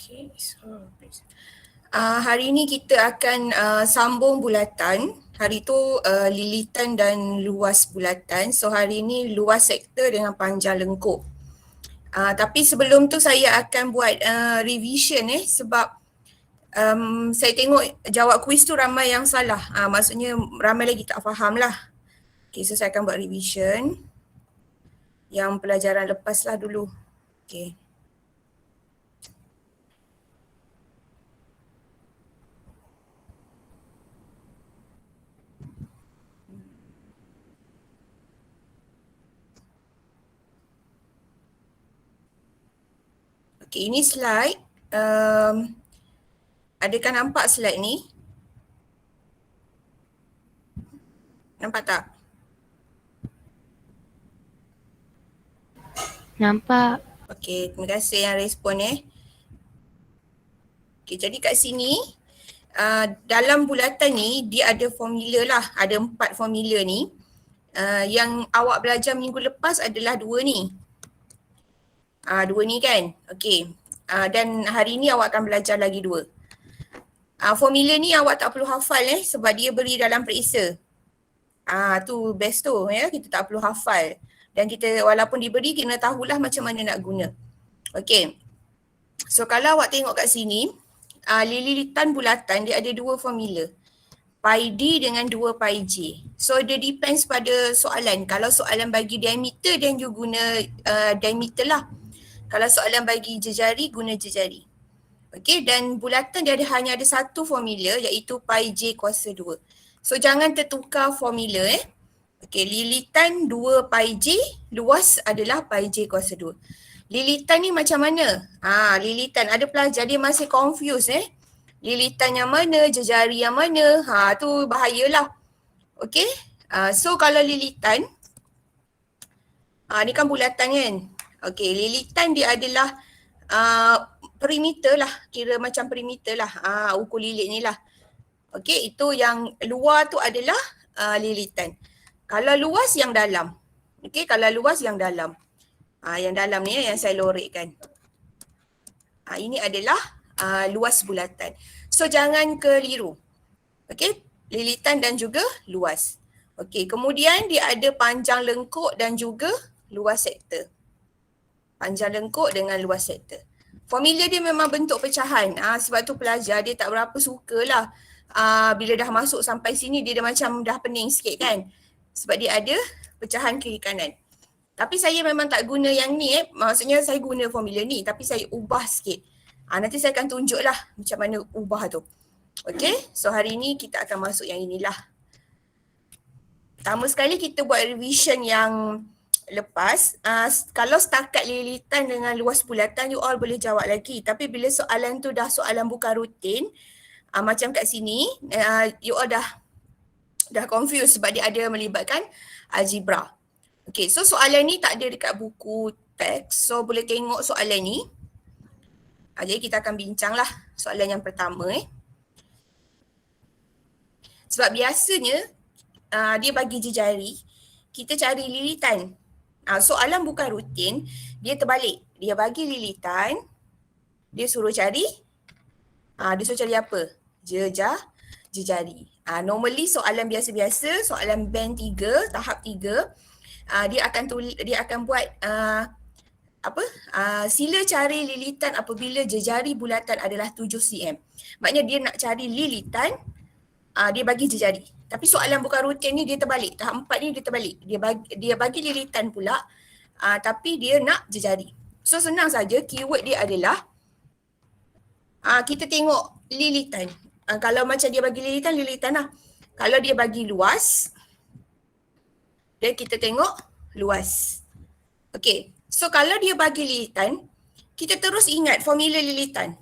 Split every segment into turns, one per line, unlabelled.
Okay, so hari ini kita akan sambung bulatan. Hari tu lilitan dan luas bulatan. So hari ini luas sektor dengan panjang lengkuk. Tapi sebelum tu saya akan buat revision sebab saya tengok jawab kuis tu ramai yang salah. Maksudnya ramai lagi tak faham lah. Okay, so saya akan buat revision. Yang pelajaran lepas lah dulu. Okay. Okay, ini slide. Adakah nampak slide ni? Nampak tak?
Nampak.
Okey, terima kasih yang respon Okey, jadi kat sini dalam bulatan ni dia ada formula lah, ada 4 formula ni. Yang awak belajar minggu lepas adalah 2 ni. 2 ni kan? Okey. Dan hari ni awak akan belajar lagi 2. Formula ni awak tak perlu hafal sebab dia beri dalam periksa. Tu best tu ya, kita tak perlu hafal. Dan kita walaupun diberi kena tahulah macam mana nak guna. Okey. So kalau awak tengok kat sini, lilitan bulatan dia ada 2 formula. Pi D dengan 2 pi J. So dia depends pada soalan. Kalau soalan bagi diameter then you guna diameter lah. Kalau soalan bagi jejari, guna jejari. Okey, dan bulatan dia hanya ada satu formula iaitu pi J kuasa 2. So jangan tertukar formula Okey, lilitan 2 pi J, luas adalah pi J kuasa 2. Lilitan ni macam mana? Lilitan ada pelajar dia masih confused Lilitan yang mana, jejari yang mana, tu bahayalah. Okey, so kalau lilitan, ni kan bulatan kan? Okey, lilitan dia adalah perimeter lah, kira macam perimeter lah, ukur lilit ni lah. Okey, itu yang luar tu adalah lilitan. Kalau luas yang dalam. Okey, kalau luas yang dalam. Yang dalam ni yang saya lorekkan. Ini adalah luas bulatan. So jangan keliru. Okey, lilitan dan juga luas. Okey, kemudian dia ada panjang lengkuk dan juga luas sektor. Panjang lengkuk dengan luas sektor. Formula dia memang bentuk pecahan. Sebab tu pelajar dia tak berapa sukalah. Bila dah masuk sampai sini dia dah macam dah pening sikit kan. Sebab dia ada pecahan kiri kanan. Tapi saya memang tak guna yang ni Maksudnya saya guna formula ni tapi saya ubah sikit. Nanti saya akan tunjuklah macam mana ubah tu. Okay, so hari ni kita akan masuk yang inilah. Pertama sekali kita buat revision yang lepas. Kalau setakat lilitan dengan luas bulatan you all boleh jawab lagi. Tapi bila soalan tu dah soalan bukan rutin, macam kat sini, you all dah confused sebab dia ada melibatkan algebra. Okay, so soalan ni tak ada dekat buku teks. So boleh tengok soalan ni. Jadi kita akan bincang lah soalan yang pertama Sebab biasanya dia bagi jejari, kita cari lilitan. Soalan bukan rutin, dia terbalik. Dia bagi lilitan, dia suruh cari, dia suruh cari apa? Jejari. Normally soalan biasa-biasa, soalan band 3, tahap 3, dia akan buat sila cari lilitan apabila jejari bulatan adalah 7 cm. Maknanya dia nak cari lilitan, dia bagi jejari. Tapi soalan bukan rutin ni dia terbalik. Tahap 4 ni dia terbalik. Dia bagi lilitan pula, tapi dia nak jejari. So senang saja, keyword dia adalah kita tengok lilitan. Kalau macam dia bagi lilitan lah. Kalau dia bagi luas, dan kita tengok luas. Okay, so kalau dia bagi lilitan, kita terus ingat formula lilitan.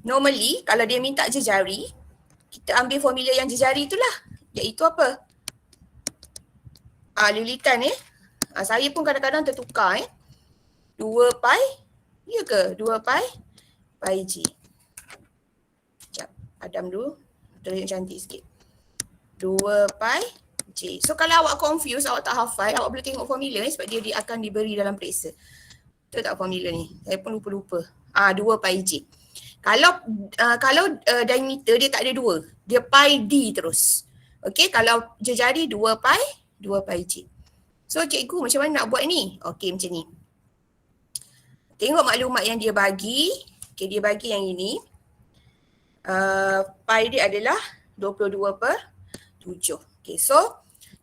Normally, kalau dia minta jejari, kita ambil formula yang jejari itulah. Iaitu apa? Lilitan saya pun kadang-kadang tertukar 2 pi, ya ke? 2 pi J. Sekejap, Adam dulu. Terlihat cantik sikit. 2 pi J. So kalau awak confused, awak tak hafal, awak boleh tengok formula sebab dia akan diberi dalam periksa. Betul tak formula ni? Saya pun lupa-lupa. 2 pi J. Kalau diameter dia tak ada 2. Dia pi d terus. Okey, kalau jari 2 pi j. So cikgu macam mana nak buat ni? Okey, macam ni. Tengok maklumat yang dia bagi. Okey, dia bagi yang ini. Pi dia adalah 22/7. Okey, so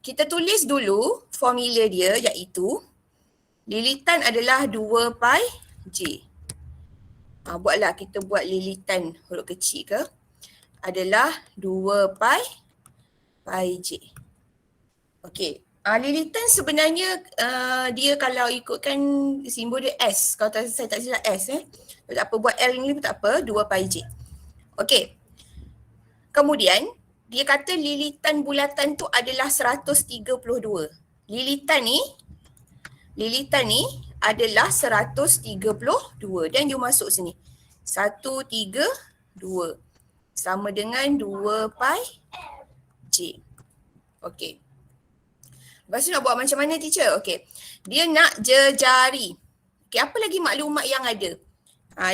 kita tulis dulu formula dia iaitu lilitan adalah 2 pi j. Buatlah, kita buat lilitan huruf kecil ke. Adalah 2 pi j. Okey. Lilitan sebenarnya dia kalau ikutkan simbol dia S. Kalau saya tak silap S tak apa, buat L ni pun tak apa, 2 pi j. Okey. Kemudian dia kata lilitan bulatan tu adalah 132. Lilitan ni adalah 132 dan you masuk sini. 132 sama dengan 2 pi j. Okey. Lepas tu nak buat macam mana teacher? Okey. Dia nak jejari. Okey, apa lagi maklumat yang ada?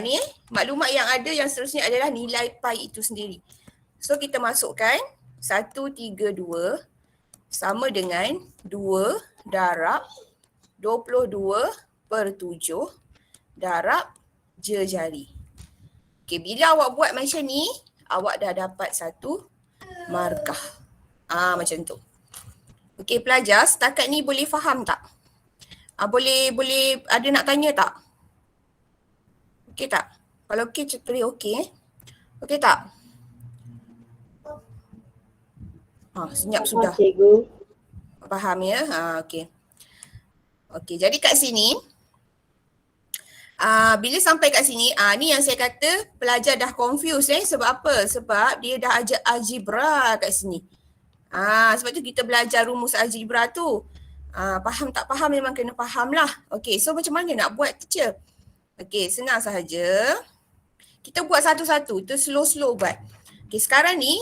Ni maklumat yang ada yang seterusnya adalah nilai pi itu sendiri. So kita masukkan 132 sama dengan 2 darab 22/7 darab jejari. Okey, bila awak buat macam ni, awak dah dapat 1 markah. Macam tu. Okey pelajar, setakat ni boleh faham tak? Boleh ada nak tanya tak? Okey tak? Kalau okey, tulis okey. Okey tak? Senyap sudah.
Cikgu.
Faham ya? Okey. Okey, jadi kat sini bila sampai kat sini, ni yang saya kata pelajar dah confused sebab apa? Sebab dia dah ajar algebra kat sini. Sebab tu kita belajar rumus algebra tu. Faham tak faham memang kena faham lah. Okey, so macam mana nak buat teacher? Okey, senang sahaja. Kita buat satu-satu, tu slow-slow buat. Okey, sekarang ni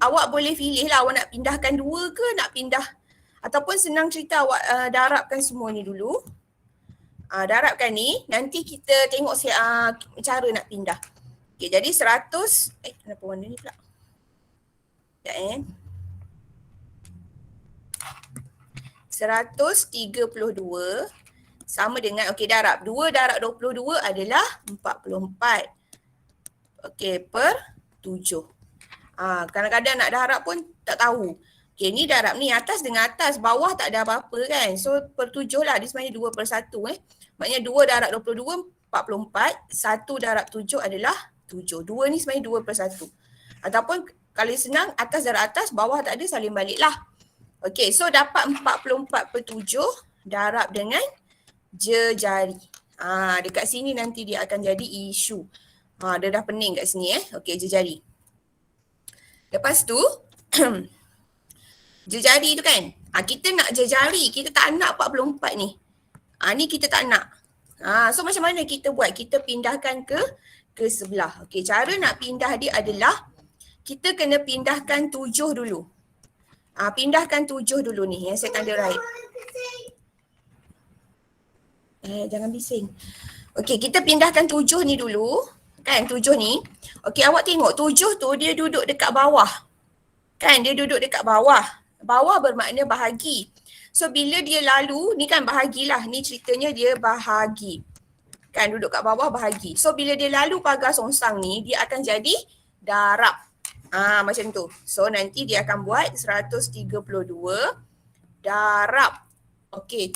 awak boleh pilih lah awak nak pindahkan 2 ke nak pindah. Ataupun senang cerita awak darabkan semua ni dulu. Darabkan ni, nanti kita tengok cara nak pindah. Okey, jadi 100, kenapa warna ni pula? Sekejap 132 sama dengan, okey darab. 2 darab 22 adalah 44. Okey, per 7. Kadang-kadang nak darab pun tak tahu. Okey, ni darab ni atas dengan atas, bawah tak ada apa-apa kan. So per 7 lah, dia sebenarnya 2/1 Maknanya 2 darab 22, 44. 1 darab 7 adalah 7. 2 ni sebenarnya 2/1. Ataupun kalau senang, atas darab atas, bawah tak ada, salin balik lah. Okey, so dapat 44/7 darab dengan jejari. Dekat sini nanti dia akan jadi isu. Dia dah pening kat sini Okey, jejari. Lepas tu, jejari tu kan, kita nak jejari, kita tak nak 44 ni. Ni kita tak nak. So macam mana kita buat? Kita pindahkan ke sebelah. Okey, cara nak pindah dia adalah kita kena pindahkan 7 dulu. Pindahkan 7 dulu ni yang saya tanda right. Jangan bising. Okey, kita pindahkan 7 ni dulu. Kan 7 ni. Okey, awak tengok 7 tu dia duduk dekat bawah. Kan dia duduk dekat bawah. Bawah bermakna bahagi. So bila dia lalu, ni kan bahagilah. Ni ceritanya dia bahagi. Kan duduk kat bawah bahagi. So bila dia lalu pagar songsang ni, dia akan jadi darab. Macam tu. So nanti dia akan buat 132 darab 7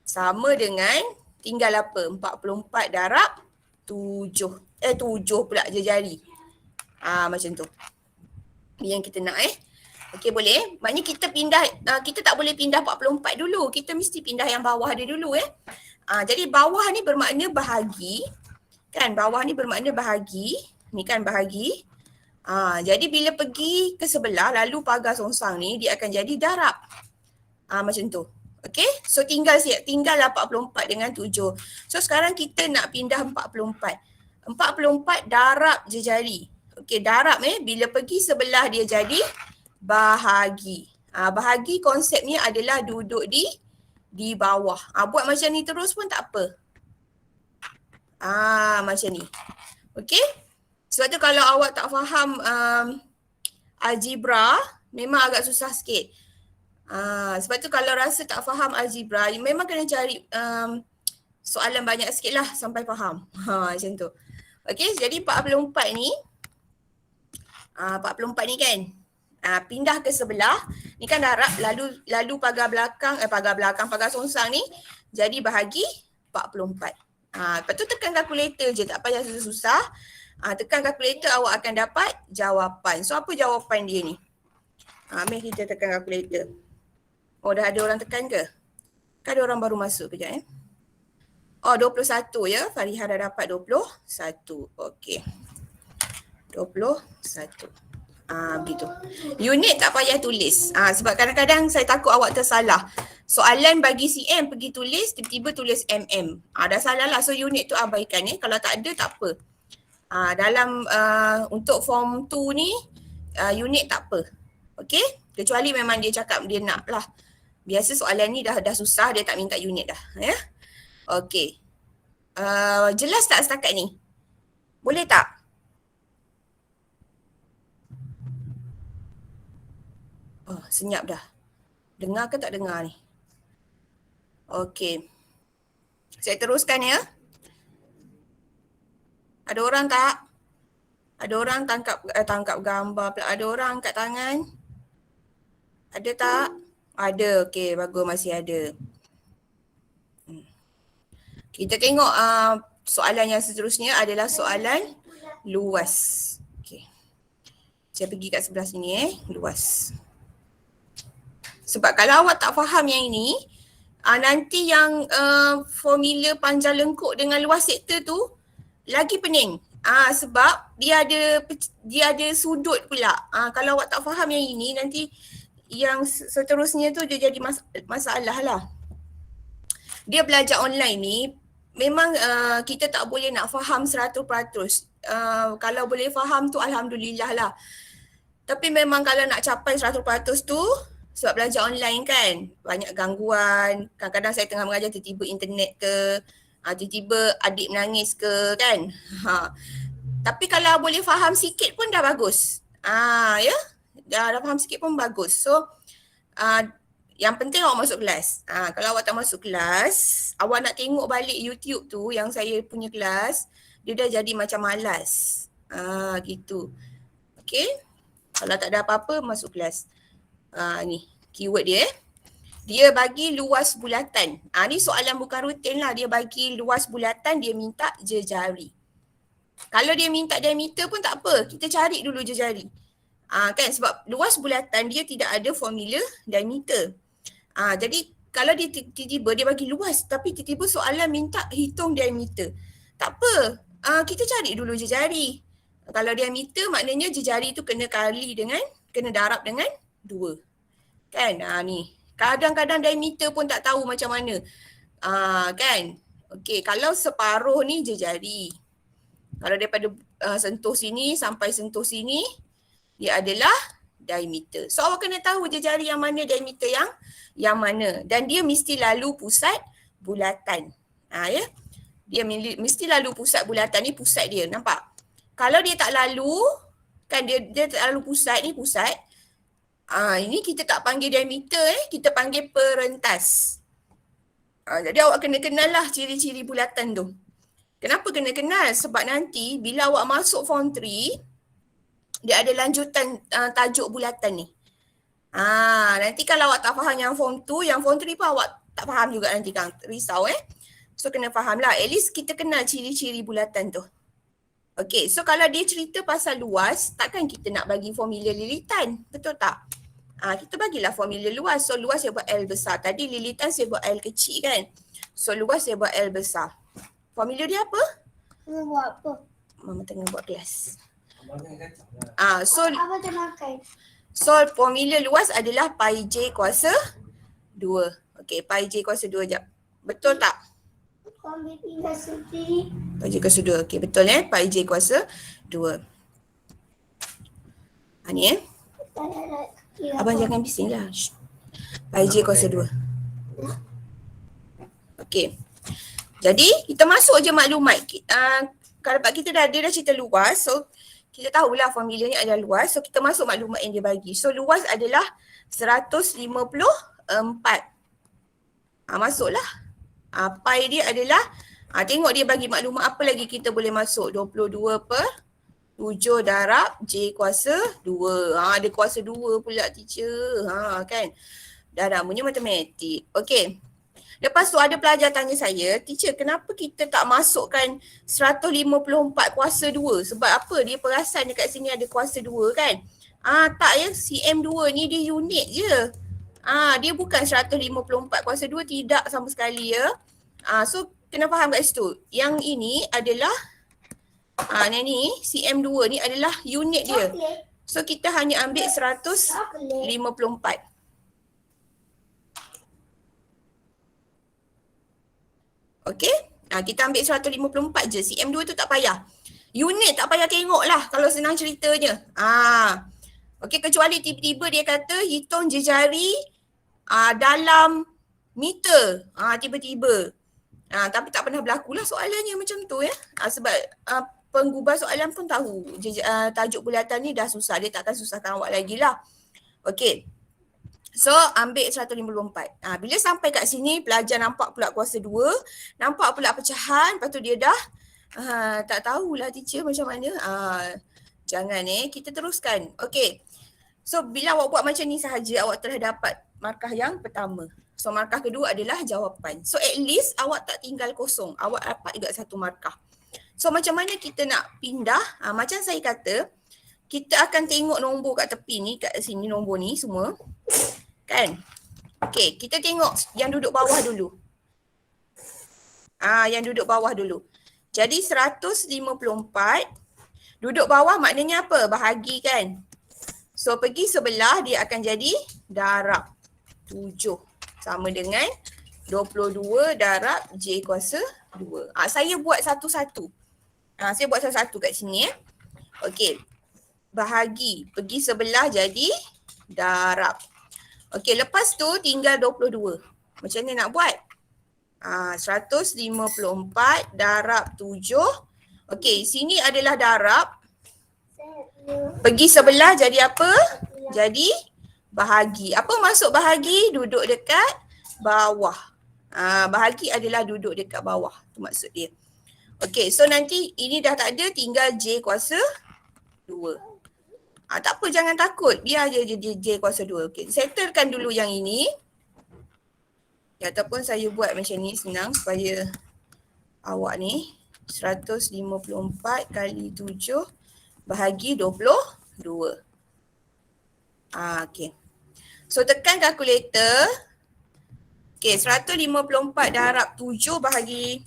sama dengan tinggal apa? 44 darab 7. 7 pula jari. Macam tu. Ni yang kita nak Okey, boleh. Maknanya kita pindah, kita tak boleh pindah 44 dulu. Kita mesti pindah yang bawah dia dulu jadi bawah ni bermakna bahagi. Kan bawah ni bermakna bahagi. Ni kan bahagi. Jadi bila pergi ke sebelah lalu pagar songsang ni dia akan jadi darab. Macam tu. Okey. So tinggal 44 dengan 7. So sekarang kita nak pindah 44. 44 darab jejari. Okey, darab bila pergi sebelah dia jadi bahagi. Bahagi konsepnya adalah duduk di bawah. Buat macam ni terus pun tak apa. Macam ni. Okey? Sebab tu kalau awak tak faham algebra, memang agak susah sikit. Sebab tu kalau rasa tak faham algebra, memang kena cari soalan banyak sikit lah sampai faham. Macam tu. Okey, jadi 44 ni, 44 ni kan, pindah ke sebelah, ni kan darab, lalu pagar songsang ni, jadi bahagi 44. Lepas tu tekan kalkulator je, tak payah susah-susah. Tekan kalkulator, awak akan dapat jawapan. So apa jawapan dia ni? Mari kita tekan kalkulator. Oh, dah ada orang tekan ke? Kan ada orang baru masuk kejap Oh, 21 ya. Fariha dah dapat 21. Okey. 21. Begitu. Unit tak payah tulis. Sebab kadang-kadang saya takut awak tersalah. Soalan bagi cm pergi tulis, tiba-tiba tulis mm. Dah salah lah. So unit tu abaikan Kalau tak ada, tak apa. Dalam untuk form 2 ni, unit tak apa. Okey? Kecuali memang dia cakap dia nak lah. Biasa soalan ni dah susah, dia tak minta unit dah. Ya? Okey. Jelas tak setakat ni? Boleh tak? Senyap dah. Dengar ke tak dengar ni? Okey. Saya teruskan ya. Ada orang tak? Ada orang tangkap gambar pula. Ada orang angkat tangan? Ada tak? Ada. Okey, bagus masih ada. Kita tengok soalan yang seterusnya adalah soalan luas. Okey. Saya pergi kat sebelah sini luas. Sebab kalau awak tak faham yang ini, nanti yang formula panjang lengkuk dengan luas sektor tu lagi pening. Sebab dia ada sudut pula. Kalau awak tak faham yang ini, nanti yang seterusnya tu dia jadi masalah lah. Dia belajar online ni, memang kita tak boleh nak faham 100%. Kalau boleh faham tu alhamdulillah lah. Tapi memang kalau nak capai 100% tu, sebab belajar online kan, banyak gangguan. Kadang-kadang saya tengah mengajar, tiba-tiba internet ke, tiba-tiba adik menangis ke kan. Tapi kalau boleh faham sikit pun dah bagus. Ya, dah faham sikit pun bagus. So, yang penting awak masuk kelas. Kalau awak tak masuk kelas, awak nak tengok balik YouTube tu yang saya punya kelas, dia dah jadi macam malas. Gitu. Okay. Kalau tak ada apa-apa, masuk kelas. Ni, keyword dia. Dia bagi luas bulatan. Ni soalan bukan rutin lah. Dia bagi luas bulatan, dia minta jejari. Kalau dia minta diameter pun tak apa. Kita cari dulu jejari. Kan sebab luas bulatan dia tidak ada formula diameter. Jadi kalau dia tiba-tiba dia bagi luas tapi tiba-tiba soalan minta hitung diameter. Tak apa. Kita cari dulu jejari. Kalau diameter maknanya jejari tu kena darab dengan 2. Kan? Ni. Kadang-kadang diameter pun tak tahu macam mana. Kan? Okey, kalau separuh ni jejari. Kalau daripada sentuh sini sampai sentuh sini, dia adalah diameter. So awak kena tahu jejari yang mana, diameter yang mana. Dan dia mesti lalu pusat bulatan. Ya. Dia mesti lalu pusat bulatan ni, pusat dia. Nampak? Kalau dia tak lalu, kan dia tak lalu pusat ni, pusat. Ini kita tak panggil diameter, kita panggil perentas. Jadi awak kena kenal lah ciri-ciri bulatan tu. Kenapa kena kenal? Sebab nanti bila awak masuk form 3, dia ada lanjutan tajuk bulatan ni. Nanti kalau awak tak faham yang form 2, yang form 3 pun awak tak faham juga nanti kan. Risau So kena faham lah. At least kita kenal ciri-ciri bulatan tu. Okay, so kalau dia cerita pasal luas, takkan kita nak bagi formula lilitan. Betul tak? Kita bagilah formula luas. So luas saya buat L besar. Tadi lilitan saya buat L kecil kan. So luas saya buat L besar. Formula dia apa?
Mama buat apa?
Mama tengah buat kelas. So formula luas adalah pi j kuasa 2. Okey, pi j kuasa 2 jap. Betul tak? Pi j kuasa 2. Okey, betul pi j kuasa 2. Ni Abang jangan bising lah. Pi j kuasa 2. Okey. Jadi kita masuk je maklumat. Kalau kita dia dah cerita luas, so kita tahulah formula ni adalah luas. So kita masuk maklumat yang dia bagi. So luas adalah 154. Masuklah. Pi dia adalah, tengok dia bagi maklumat apa lagi kita boleh masuk. 22/7 darab J kuasa 2. Ada kuasa 2 pula teacher. Kan. Dah namanya matematik. Okey. Lepas tu ada pelajar tanya saya, teacher kenapa kita tak masukkan 154 kuasa 2? Sebab apa? Dia perasan dekat sini ada kuasa 2 kan? Tak ya, CM2 ni dia unit je. Dia bukan 154 kuasa 2, tidak sama sekali ya. So kena faham kat situ. Yang ini adalah, ni CM2 ni adalah unit dia. So kita hanya ambil 154. Okey, kita ambil 154 je. CM2 tu tak payah. Unit tak payah tengok lah kalau senang ceritanya. Okey, kecuali tiba-tiba dia kata hitung jejari dalam meter. Tiba-tiba. Tapi tak pernah berlaku lah soalannya macam tu ya. Sebab penggubah soalan pun tahu tajuk bulatan ni dah susah. Dia takkan susahkan awak lagi lah. Okey. So ambil 154. Bila sampai kat sini pelajar nampak pula kuasa 2, nampak pula pecahan, lepas tu dia dah tak tahulah teacher macam mana. Jangan kita teruskan. Okey. So bila awak buat macam ni sahaja, awak telah dapat markah yang pertama. So markah kedua adalah jawapan. So at least awak tak tinggal kosong. Awak dapat juga satu markah. So macam mana kita nak pindah? Macam saya kata, kita akan tengok nombor kat tepi ni, kat sini nombor ni semua. Kan? Okey, kita tengok yang duduk bawah dulu. Yang duduk bawah dulu. Jadi 154 duduk bawah maknanya apa? Bahagi kan? So pergi sebelah dia akan jadi darab 7 sama dengan 22 darab J kuasa 2. Saya buat satu-satu. Saya buat satu-satu kat sini Okey. Bahagi, pergi sebelah jadi darab. Okey, lepas tu tinggal 22. Macam mana nak buat? 154 darab 7. Okey, sini adalah darab. Pergi sebelah jadi apa? Jadi bahagi. Apa maksud bahagi? Duduk dekat bawah. Bahagi adalah duduk dekat bawah. Tu maksud dia. Okey, so nanti ini dah tak ada, tinggal J kuasa 2. Tak apa, jangan takut. Biar je J kuasa 2. Okey, settlekan dulu yang ini. Ataupun saya buat macam ni senang supaya awak ni 154 kali 7 bahagi 22. Okey. So tekan kalkulator. Okey, 154 darab 7 bahagi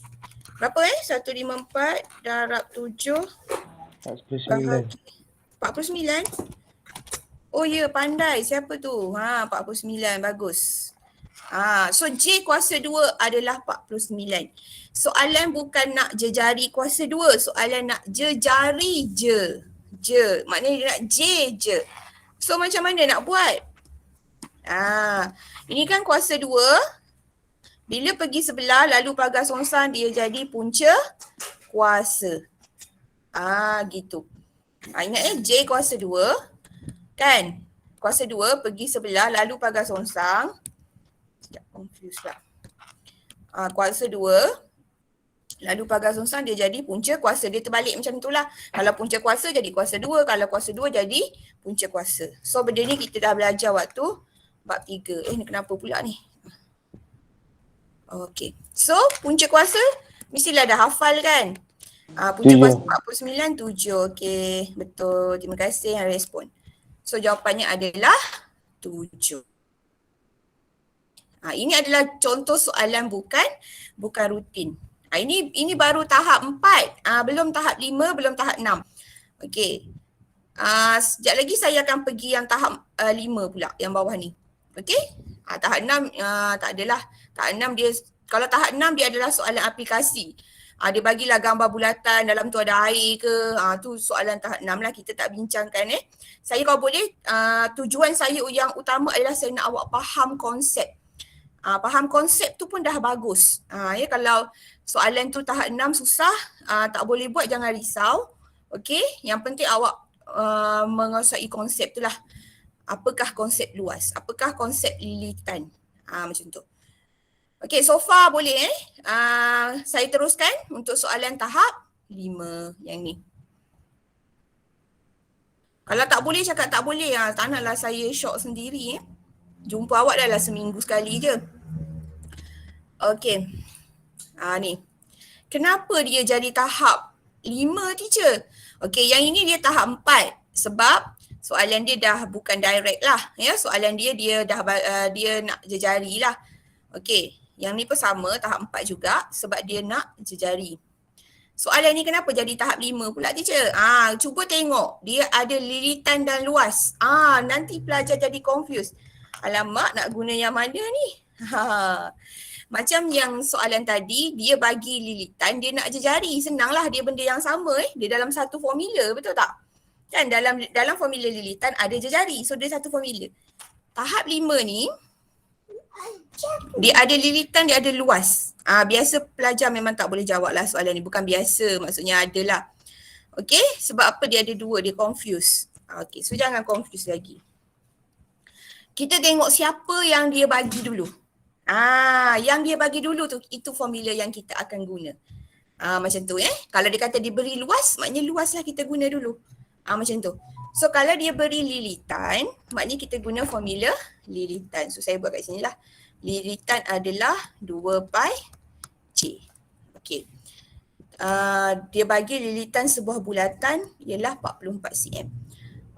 berapa 154 darab 7 bahagi 49. Oh ya, pandai. Siapa tu? 49. Bagus. So J kuasa 2 adalah 49. Soalan bukan nak jejari kuasa 2. Soalan nak jejari je. Maknanya dia nak J je. So macam mana nak buat? Ini kan kuasa 2. Bila pergi sebelah lalu pagar songsang dia jadi punca kuasa. Gitu. Ingat J kuasa 2 kan? Kuasa 2 pergi sebelah lalu pagar songsang. Sekejap confuse lah. Kuasa 2 lalu pagar songsang dia jadi punca kuasa. Dia terbalik macam itulah. Kalau punca kuasa jadi kuasa 2. Kalau kuasa 2 jadi punca kuasa. So benda ni kita dah belajar waktu bab 3. Ni kenapa pula ni? Okey. So punca kuasa mestilah dah hafal kan? Punca kuasa 49, 7. Okey, betul. Terima kasih yang respon. So jawapannya adalah 7. Ini adalah contoh soalan bukan rutin. Ini baru tahap 4. Belum tahap 5, belum tahap 6. Okey. Sekejap lagi saya akan pergi yang tahap 5 pula, yang bawah ni. Okey? Tahap 6 tak adalah. Tahap 6 dia, kalau tahap 6 dia adalah soalan aplikasi. Dia bagilah gambar bulatan, dalam tu ada air ke. Tu soalan tahap 6 lah, kita tak bincangkan Saya kalau boleh, tujuan saya yang utama adalah saya nak awak faham konsep. Faham konsep tu pun dah bagus. Ya, kalau soalan tu tahap 6 susah, tak boleh buat, jangan risau. Okey, yang penting awak menguasai konsep tu lah. Apakah konsep luas? Apakah konsep lilitan? Macam tu. Okey, so far boleh saya teruskan untuk soalan tahap 5 yang ni. Kalau tak boleh cakap tak boleh, tak naklah saya shock sendiri. Jumpa awak dah lah seminggu sekali je. Okey. Ni. Kenapa dia jadi tahap 5, teacher? Okey, yang ini dia tahap 4 sebab soalan dia dah bukan direct lah. Ya, soalan dia dah dia nak jejari lah. Okey, yang ni pun sama tahap 4 juga sebab dia nak jejari. Soalan ni kenapa jadi tahap 5 pula, teacher? Cuba tengok. Dia ada lilitan dan luas. Nanti pelajar jadi confused. Alamak, nak guna yang mana ni? Macam yang soalan tadi, dia bagi lilitan, dia nak jejari. Senanglah, dia benda yang sama. Dia dalam satu formula, betul tak? Kan dalam formula lilitan ada jejari. So, dia satu formula. Tahap 5 ni, dia ada lilitan, dia ada luas. Biasa pelajar memang tak boleh jawab lah soalan ni. Bukan biasa, maksudnya ada lah. Okay, sebab apa dia ada 2, dia confuse. Okay, so jangan confuse lagi. Kita tengok siapa yang dia bagi dulu. Yang dia bagi dulu tu, itu formula yang kita akan guna. Macam tu Kalau dia kata diberi luas, maknanya luas lah kita guna dulu. Macam tu. So kalau dia beri lilitan, maknanya kita guna formula lilitan. So saya buat kat sini lah. Lilitan adalah 2 pi C. Okey. Dia bagi lilitan sebuah bulatan ialah 44 cm.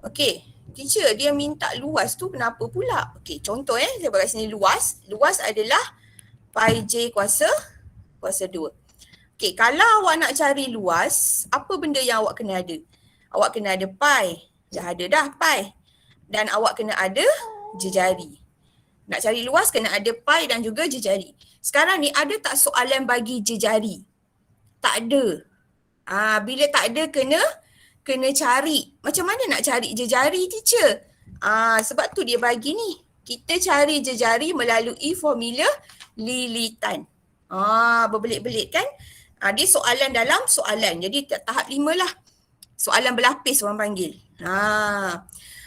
Okey. Teacher, dia minta luas tu kenapa pula? Okey, contoh saya buat kat sini luas. Luas adalah pi J kuasa 2. Okey, kalau awak nak cari luas, apa benda yang awak kena ada? Awak kena ada pi. Dah ada dah pi. Dan awak kena ada jejari. Nak cari luas kena ada pi dan juga jejari. Sekarang ni ada tak soalan bagi jejari? Tak ada. Bila tak ada kena cari. Macam mana nak cari jejari, teacher? Sebab tu dia bagi ni. Kita cari jejari melalui formula lilitan. Berbelit-belit kan? Dia soalan dalam soalan. Jadi tahap 5 lah. Soalan berlapis orang panggil.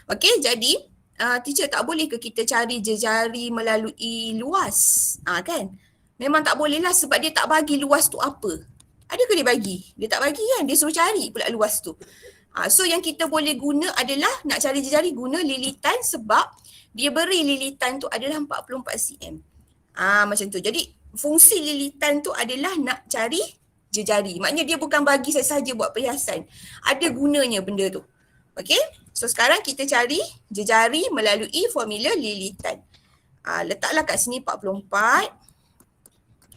Okey, jadi teacher tak boleh ke kita cari jejari melalui luas? Kan? Memang tak boleh lah sebab dia tak bagi luas tu apa. Adakah dia bagi? Dia tak bagi kan? Dia suruh cari pula luas tu. So yang kita boleh guna adalah nak cari jejari guna lilitan sebab dia beri lilitan tu adalah 44 cm. Macam tu. Jadi fungsi lilitan tu adalah nak cari jejari. Maknanya dia bukan bagi saja buat perhiasan. Ada gunanya benda tu. Okey? So sekarang kita cari jejari melalui formula lilitan. Letaklah kat sini 44.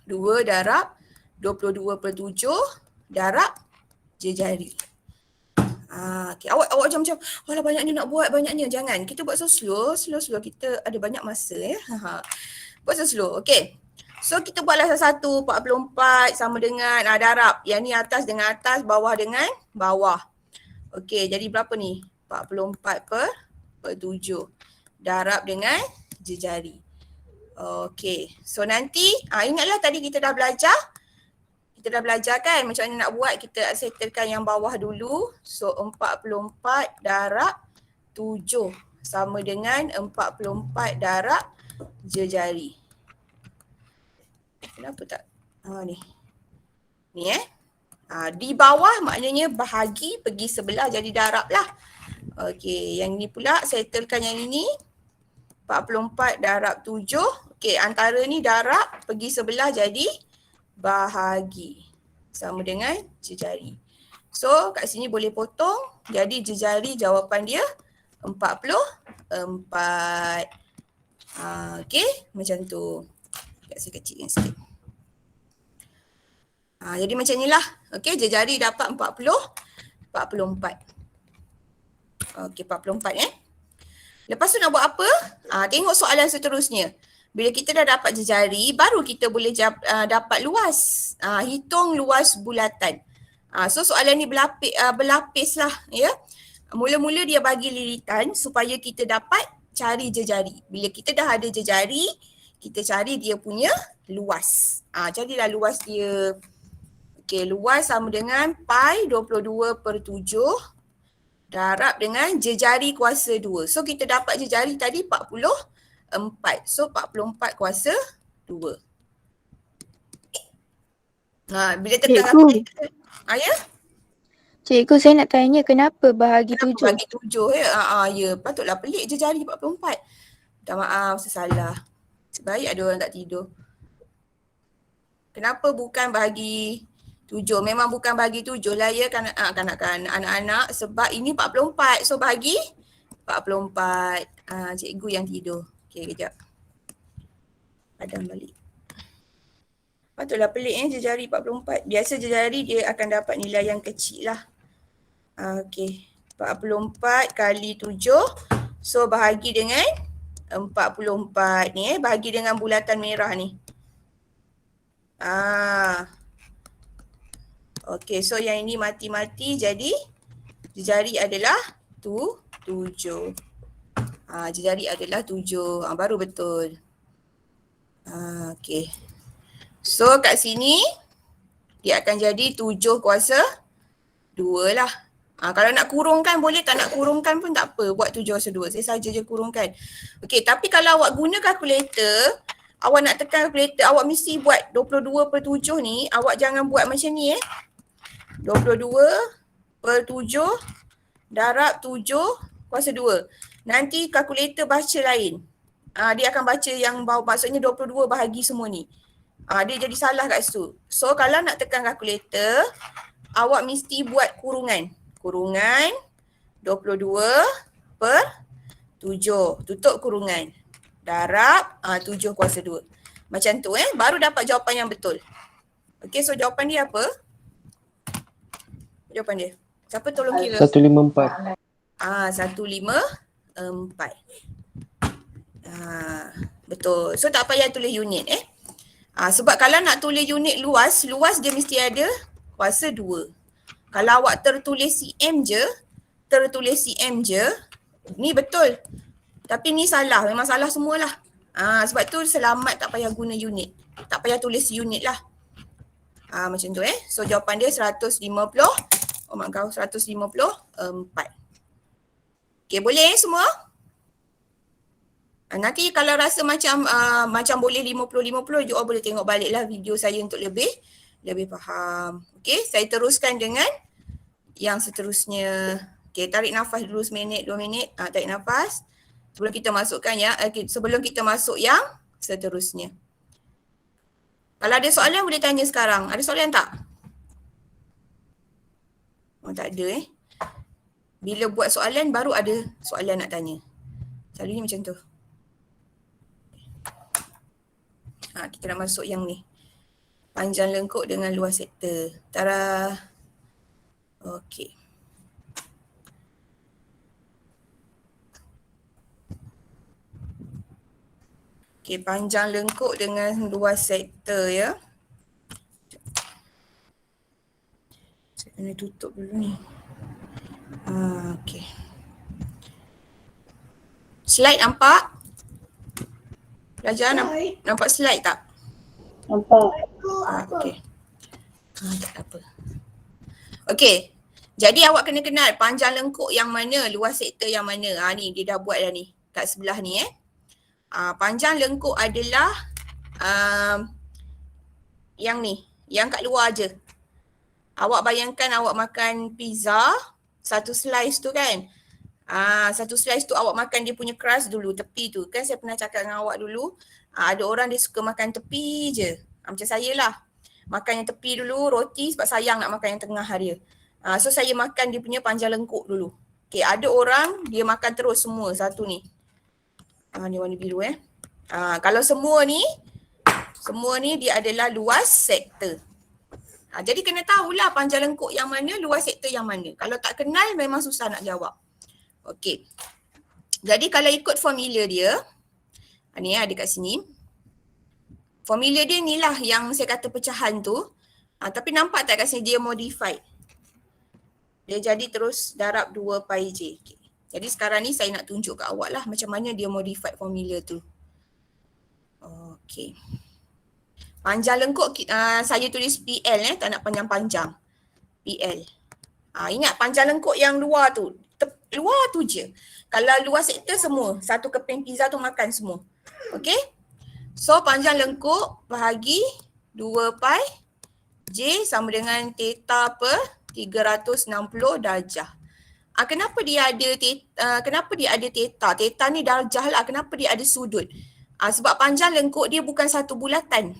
2 darab 22/7 darab jejari. Okay. Awak macam walah banyaknya nak buat, banyaknya. Jangan. Kita buat so slow. Kita ada banyak masa Buat so slow. Okay. So kita buatlah satu 44 sama dengan darab. Yang ni atas dengan atas, bawah dengan bawah. Okay, jadi berapa ni? 44/7 darab dengan jejari. Okay, so nanti ingatlah tadi kita dah belajar. Kita dah belajar kan macam mana nak buat. Kita settlekan yang bawah dulu. So 44 darab 7 sama dengan 44 darab jejari. Kenapa tak? Ni. Ni di bawah maknanya bahagi pergi sebelah jadi darab lah. Okey, yang ni pula settlekan yang ini. 44 darab 7. Okey, antara ni darab pergi sebelah jadi bahagi. Sama dengan jejari. So kat sini boleh potong. Jadi jejari jawapan dia 44. Okey, macam tu. Saya kecilkan sikit. Jadi macam inilah. Okey, jejari dapat 44. Okey, 44 Lepas tu nak buat apa? Tengok soalan seterusnya. Bila kita dah dapat jejari, baru kita boleh dapat luas. Hitung luas bulatan. So soalan ni berlapis lah. Ya. Mula-mula dia bagi lilitan supaya kita dapat cari jejari. Bila kita dah ada jejari, kita cari dia punya luas. Jadilah luas dia. Okey, luas sama dengan pi 22/7 darab dengan jejari kuasa 2. So kita dapat jejari tadi 44. So 44 kuasa 2. Bila tekan kalkulator. Ya?
Cikgu, saya nak tanya kenapa bahagi
Kenapa
7?
bagi 7 ya? Ya, patutlah pelik jejari 44. Minta maaf, saya salah. Sebaik ada orang tak tidur. Kenapa bukan bahagi 7? Memang bukan bahagi 7 lah ya kanak-kanak, anak-anak, sebab ini 44. So bahagi 44. Cikgu yang tidur. Okey, kejap. Padam balik. Patutlah pelik jejari 44. Biasa jejari dia akan dapat nilai yang kecil lah. Okey. 44 kali 7. So bahagi dengan 44 ni bahagi dengan bulatan merah ni. Okey, so yang ini mati-mati jadi jejari adalah 7. Jejari adalah 7. Baru betul. Okey. So kat sini dia akan jadi 7 kuasa 2 lah. Kalau nak kurungkan boleh, tak nak kurungkan pun tak apa. Buat 7 kuasa 2. Saya saja je kurungkan. Okey, tapi kalau awak guna kalkulator, awak nak tekan kalkulator, awak mesti buat 22/7 ni, awak jangan buat macam ni 22/7 darab 7 kuasa 2. Nanti kalkulator baca lain. Dia akan baca yang bawah, maksudnya 22 bahagi semua ni. Dia jadi salah kat situ. So kalau nak tekan kalkulator, awak mesti buat kurungan. Kurungan 22/7. Tutup kurungan. Darab 7 kuasa 2. Macam tu baru dapat jawapan yang betul. Okey, so jawapan dia apa? Jawapan dia. Siapa tolong kira?
154.
154. Betul. So tak payah tulis unit sebab kalau nak tulis unit luas dia mesti ada kuasa 2. Kalau awak tertulis cm je, ni betul. Tapi ni salah, memang salah semualah. Sebab tu selamat tak payah guna unit. Tak payah tulis unit lah. Macam tu So jawapan dia 154. Okay, boleh semua? Nanti kalau rasa macam boleh 50-50, awak boleh tengok balik lah video saya untuk lebih faham. Okay, saya teruskan dengan yang seterusnya. Okay, tarik nafas dulu seminit, 2 minit. Tarik nafas. Sebelum kita masukkan sebelum kita masuk yang seterusnya. Kalau ada soalan boleh tanya sekarang. Ada soalan tak? Tak ada Bila buat soalan baru ada soalan nak tanya. Selalunya macam tu. Kita nak masuk yang ni. Panjang lengkuk dengan luas sektor. Tara. Okey. Okey, panjang lengkuk dengan luas sektor ya. Saya kena tutup dulu ni. Okey. Slide nampak? Pelajar nampak slide tak?
Nampak.
Okey. Tak apa. Okey. Jadi awak kena kenal panjang lengkuk yang mana, luas sektor yang mana. Ni dia dah buat dah ni. Kat sebelah ni panjang lengkuk adalah yang ni, yang kat luar je. Awak bayangkan awak makan pizza, satu slice tu kan. Satu slice tu awak makan dia punya crust dulu, tepi tu. Kan saya pernah cakap dengan awak dulu, ada orang dia suka makan tepi je. Macam saya lah. Makan yang tepi dulu, roti sebab sayang nak makan yang tengah dia. So saya makan dia punya panjang lengkuk dulu. Okay, ada orang dia makan terus semua satu ni. Ni warna biru kalau semua ni dia adalah luas sektor. Jadi kena tahulah panjang lengkuk yang mana, luas sektor yang mana. Kalau tak kenal memang susah nak jawab. Okey. Jadi kalau ikut formula dia, ni ada kat sini. Formula dia ni lah yang saya kata pecahan tu. Tapi nampak tak kat sini dia modified. Dia jadi terus darab 2 pi j. Okay. Jadi sekarang ni saya nak tunjuk kat awak lah macam mana dia modified formula tu. Okey. Panjang lengkuk saya tulis PL tak nak panjang-panjang. PL. Ingat panjang lengkuk yang luar tu. Luar tu je. Kalau luar sektor semua. Satu keping pizza tu makan semua. Okey. So panjang lengkuk bahagi 2 pi J sama dengan theta per 360 darjah. Kenapa dia ada theta? Theta ni darjah lah. Kenapa dia ada sudut? Sebab panjang lengkuk dia bukan satu bulatan.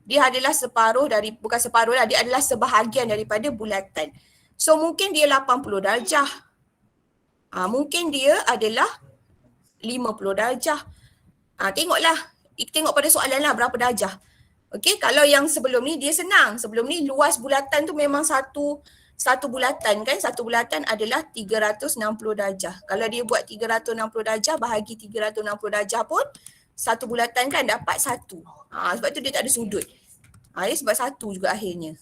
Dia adalah bukan separuh lah, dia adalah sebahagian daripada bulatan. So mungkin dia 80 darjah. Mungkin dia adalah 50 darjah. Tengoklah, tengok pada soalan lah berapa darjah. Okey, kalau yang sebelum ni dia senang. Sebelum ni luas bulatan tu memang satu bulatan kan. Satu bulatan adalah 360 darjah. Kalau dia buat 360 darjah bahagi 360 darjah pun satu bulatan kan dapat satu. Sebab tu dia tak ada sudut. Dia sebab satu juga akhirnya.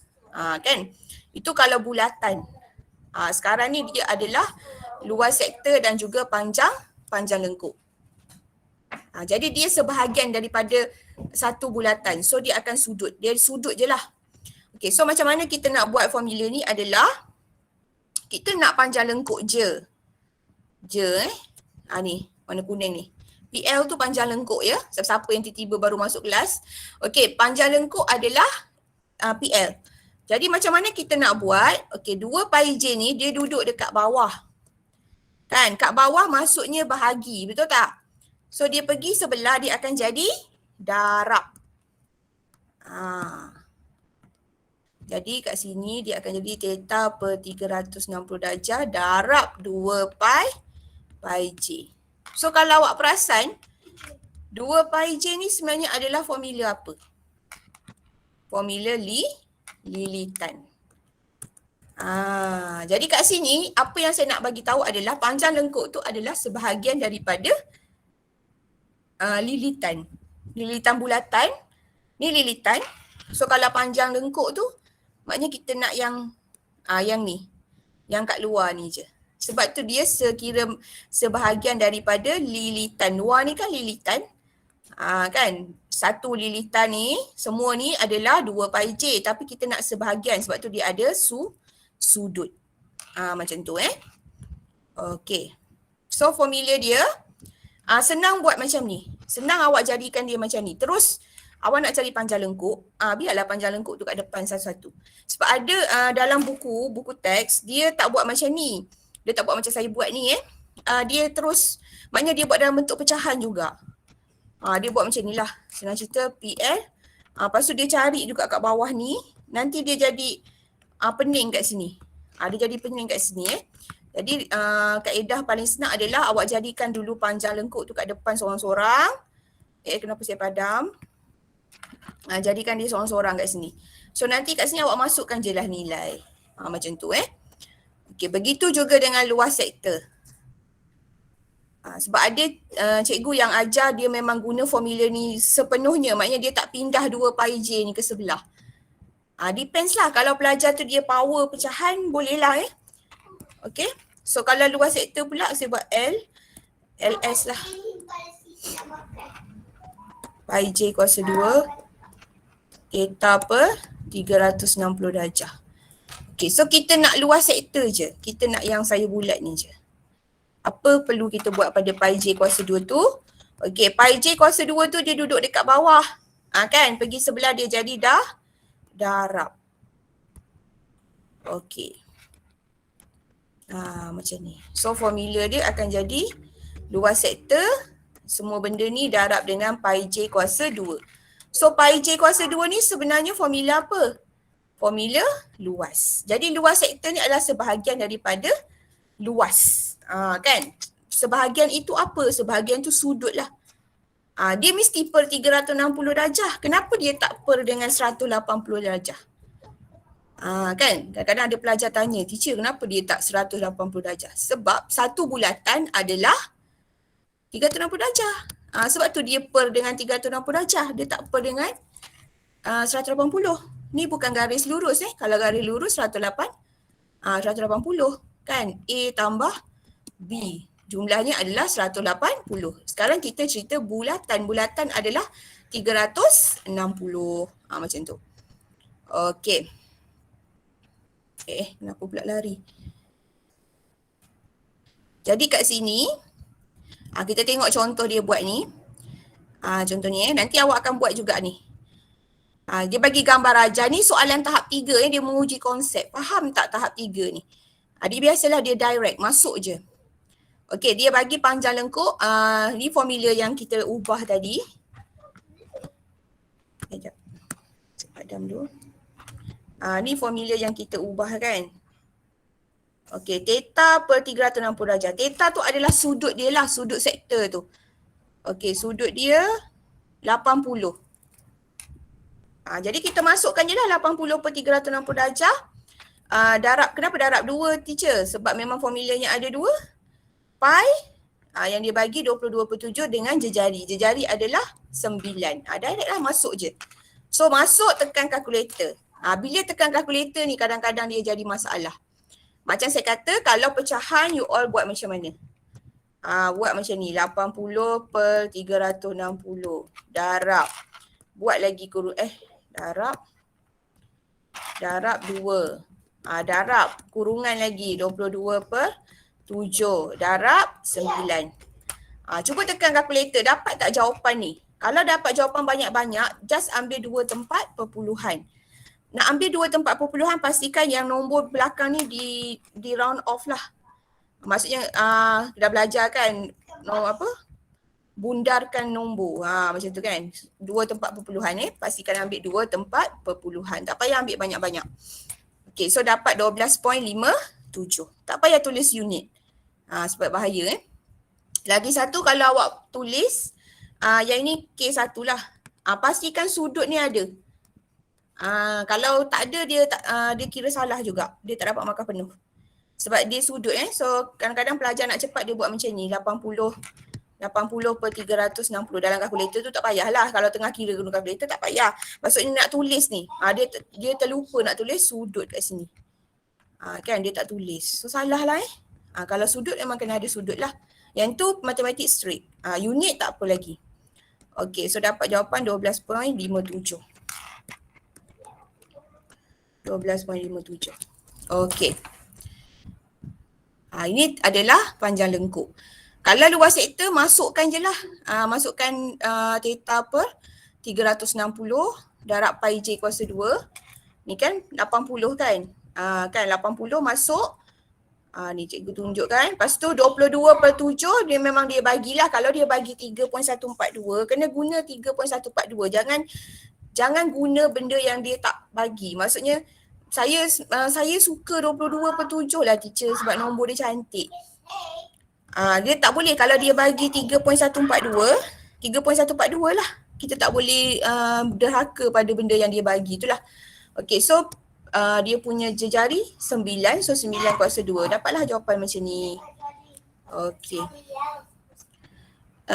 Kan? Itu kalau bulatan. Sekarang ni dia adalah luas sektor dan juga panjang lengkuk. Jadi dia sebahagian daripada satu bulatan. So dia akan sudut. Dia sudut je lah. Okay, so macam mana kita nak buat formula ni adalah kita nak panjang lengkuk je. Ni warna kuning ni. PL tu panjang lengkuk ya. Siapa yang tiba-tiba baru masuk kelas. Okay, panjang lengkuk adalah PL. Jadi macam mana kita nak buat? Okay, 2 pi J ni dia duduk dekat bawah. Kan, kat bawah maksudnya bahagi. Betul tak? So dia pergi sebelah dia akan jadi darab. Jadi kat sini dia akan jadi theta per 360 darjah darab 2 pi J. So kalau awak perasan 2 pi J ni sebenarnya adalah formula apa? Formula lilitan. Jadi kat sini apa yang saya nak bagi tahu adalah panjang lengkuk tu adalah sebahagian daripada lilitan. Lilitan bulatan. Ni lilitan. So kalau panjang lengkuk tu maknanya kita nak yang ni. Yang kat luar ni je. Sebab tu dia sebahagian daripada lilitan. Luar ni kan lilitan. Kan? Satu lilitan ni, semua ni adalah 2 pi J. Tapi kita nak sebahagian sebab tu dia ada sudut. Macam tu Okay. So formula dia senang buat macam ni. Senang awak jadikan dia macam ni. Terus awak nak cari panjang lengkuk, biarlah panjang lengkuk tu kat depan satu-satu. Sebab ada dalam buku teks, dia tak buat macam ni. Dia tak buat macam saya buat ni dia terus, maknanya dia buat dalam bentuk pecahan juga. Dia buat macam ni lah. Senang cerita PL. Lepas tu dia cari juga kat bawah ni. Nanti dia jadi pening kat sini. Dia jadi pening kat sini Jadi kaedah paling senang adalah awak jadikan dulu panjang lengkuk tu kat depan seorang-seorang. Kenapa saya padam? Jadikan dia seorang-seorang kat sini. So nanti kat sini awak masukkan je lah nilai. Macam tu Okey, begitu juga dengan luas sektor. Sebab ada cikgu yang ajar dia memang guna formula ni sepenuhnya. Maknanya dia tak pindah 2 pi J ni ke sebelah. Depends lah. Kalau pelajar tu dia power pecahan, boleh lah Okay. So kalau luas sektor pula saya buat LS lah. Pi J kuasa 2 theta per 360 darjah. Okay, so kita nak luas sektor je. Kita nak yang saya bulat ni je. Apa perlu kita buat pada pi J kuasa 2 tu? Okay, pi J kuasa 2 tu dia duduk dekat bawah. Kan, pergi sebelah dia jadi darab. Okay. Macam ni. So formula dia akan jadi luas sektor, semua benda ni darab dengan pi J kuasa 2. So pi J kuasa 2 ni sebenarnya formula apa? Formula luas. Jadi luas sektor ni adalah sebahagian daripada luas. Kan? Sebahagian itu apa? Sebahagian tu sudut lah. Dia mesti per 360 darjah. Kenapa dia tak per dengan 180 darjah? Kan? Kadang-kadang ada pelajar tanya, teacher kenapa dia tak 180 darjah? Sebab satu bulatan adalah 360 darjah. Sebab tu dia per dengan 360 darjah. Dia tak per dengan 180. Ni bukan garis lurus Kalau garis lurus 180. Kan? A tambah B. Jumlahnya adalah 180. Sekarang kita cerita bulatan. Bulatan adalah 360. Macam tu. Okey. Kenapa pula lari? Jadi kat sini, kita tengok contoh dia buat ni. Contoh ni nanti awak akan buat juga ni. Dia bagi gambar ajar ni soalan tahap 3 dia menguji konsep. Faham tak tahap 3 ni? Dia biasalah dia direct, masuk je. Okey, dia bagi panjang lengkuk. Ni formula yang kita ubah tadi. Sekejap. Padam dulu. Ni formula yang kita ubah kan. Okey, theta per 360 darjah. Theta tu adalah sudut dia lah, sudut sektor tu. Okey, sudut dia 80. Jadi kita masukkan je lah 80 per 360 darjah. Darab, kenapa darab 2 teacher? Sebab memang formulanya ada 2. Pi, yang dia bagi 22/7 dengan jejari. Jejari adalah 9. Direct lah, masuk je. So masuk, tekan kalkulator. Bila tekan kalkulator ni kadang-kadang dia jadi masalah. Macam saya kata, kalau pecahan you all buat macam mana? Buat macam ni, 80 per 360 darab. Buat lagi darab 2. Darab kurungan lagi 22/7 darab 9. Cuba tekan kalkulator, dapat tak jawapan ni? Kalau dapat jawapan banyak-banyak, just ambil 2 tempat perpuluhan. Nak ambil 2 tempat perpuluhan, pastikan yang nombor belakang ni di round off lah. Maksudnya dah belajar kan bundarkan nombor. Macam tu kan. 2 tempat perpuluhan pastikan ambil 2 tempat perpuluhan. Tak payah ambil banyak-banyak. Okay, so dapat 12.57. Tak payah tulis unit. Sebab bahaya Lagi satu, kalau awak tulis yang ini K1 lah. Pastikan sudut ni ada. Kalau tak ada, dia kira salah juga. Dia tak dapat markah penuh. Sebab dia sudut So kadang-kadang pelajar nak cepat dia buat macam ni. 80 per 360 dalam kalkulator tu tak payahlah. Kalau tengah kira guna kalkulator tak payah. Maksudnya nak tulis ni. Dia terlupa nak tulis sudut kat sini. Kan dia tak tulis. So salah lah kalau sudut memang kena ada sudut lah. Yang tu matematik straight. Unit tak apa lagi. Okay, so dapat jawapan 12.57. 12.57. Okey. Ini adalah panjang lengkuk. Kalau luas sektor, masukkan je lah. Masukkan theta per 360 darab pi j kuasa 2. Ni kan 80 kan. Kan 80 masuk. Ni cikgu tunjukkan. Lepas tu 22/7 dia memang dia bagilah. Kalau dia bagi 3.142, kena guna 3.142. Jangan guna benda yang dia tak bagi. Maksudnya saya suka 22/7 lah teacher sebab nombor dia cantik. Dia tak boleh kalau dia bagi 3.142 lah. Kita tak boleh derhaka pada benda yang dia bagi, itulah. Okay, so dia punya jejari 9, so 9 kuasa 2. Dapatlah jawapan macam ni. Okay.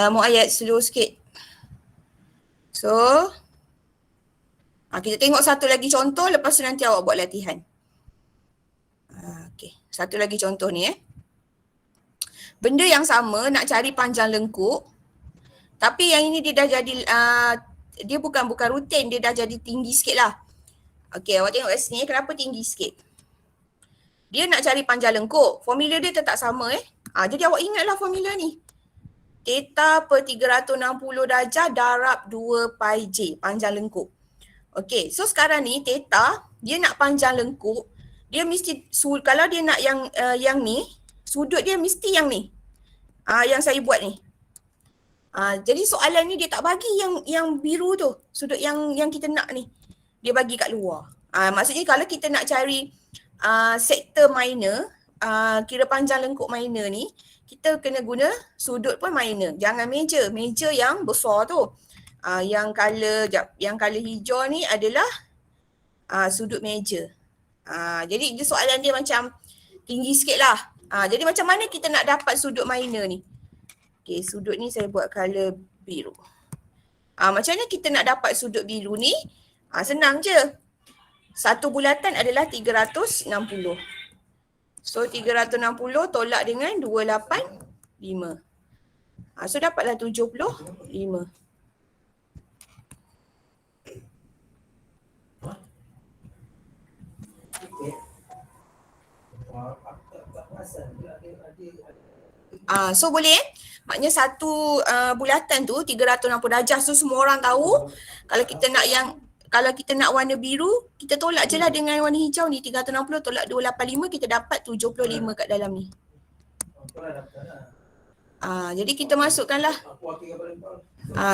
Mau ayat slow sikit. So kita tengok satu lagi contoh, lepas tu nanti awak buat latihan. Okay, satu lagi contoh ni Benda yang sama, nak cari panjang lengkuk. Tapi yang ini dia dah jadi, dia bukan rutin, dia dah jadi tinggi sikit lah. Okay, awak tengok kat sini, kenapa tinggi sikit? Dia nak cari panjang lengkuk, formula dia tetap sama Jadi awak ingatlah formula ni. Theta per 360 darjah darab 2 pi j, panjang lengkuk. Okay, so sekarang ni theta, dia nak panjang lengkuk, dia mesti, kalau dia nak yang ni, sudut dia mesti yang ni. Yang saya buat ni. Jadi soalan ni dia tak bagi yang biru tu, sudut yang kita nak ni. Dia bagi kat luar. Maksudnya kalau kita nak cari sektor minor, kira panjang lengkuk minor ni, kita kena guna sudut pun minor. Jangan major. Major yang besar tu. Yang color hijau ni adalah sudut major. Jadi soalan dia macam tinggi sikit lah. Jadi macam mana kita nak dapat sudut minor ni? Okay, sudut ni saya buat color biru. Macam mana kita nak dapat sudut biru ni? Senang je. Satu bulatan adalah 360. So 360 tolak dengan 285. So dapatlah 75. So boleh maknanya satu bulatan tu 360 darjah. So semua orang tahu kalau kita nak warna biru, kita tolak je lah dengan warna hijau ni. 360 tolak 285, kita dapat 75 kat dalam ni. Jadi kita masukkanlah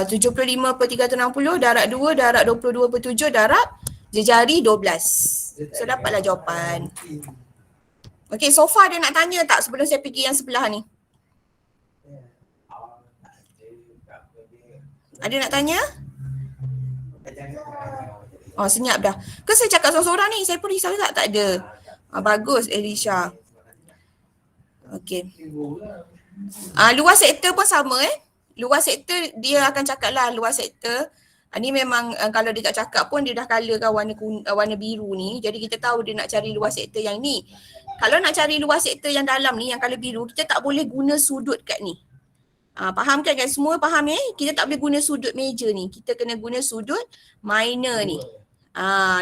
75 per 360 darab 2 darab 22 per 7 darab jejari 12. So dapatlah jawapan. Okay, so far dia nak tanya tak sebelum saya pergi yang sebelah ni? Ada nak tanya? Oh, senyap dah. Ke saya cakap seorang-seorang ni? Saya pun risau tak ada. Bagus Elisha. Okay. Luas sektor pun sama Luas sektor dia akan cakap lah luas sektor. Ni memang kalau dia tak cakap pun dia dah colourkan warna biru ni. Jadi kita tahu dia nak cari luas sektor yang ni. Kalau nak cari luas sektor yang dalam ni, yang colour biru, kita tak boleh guna sudut kat ni. Faham kan guys? Semua faham Kita tak boleh guna sudut meja ni. Kita kena guna sudut minor ni.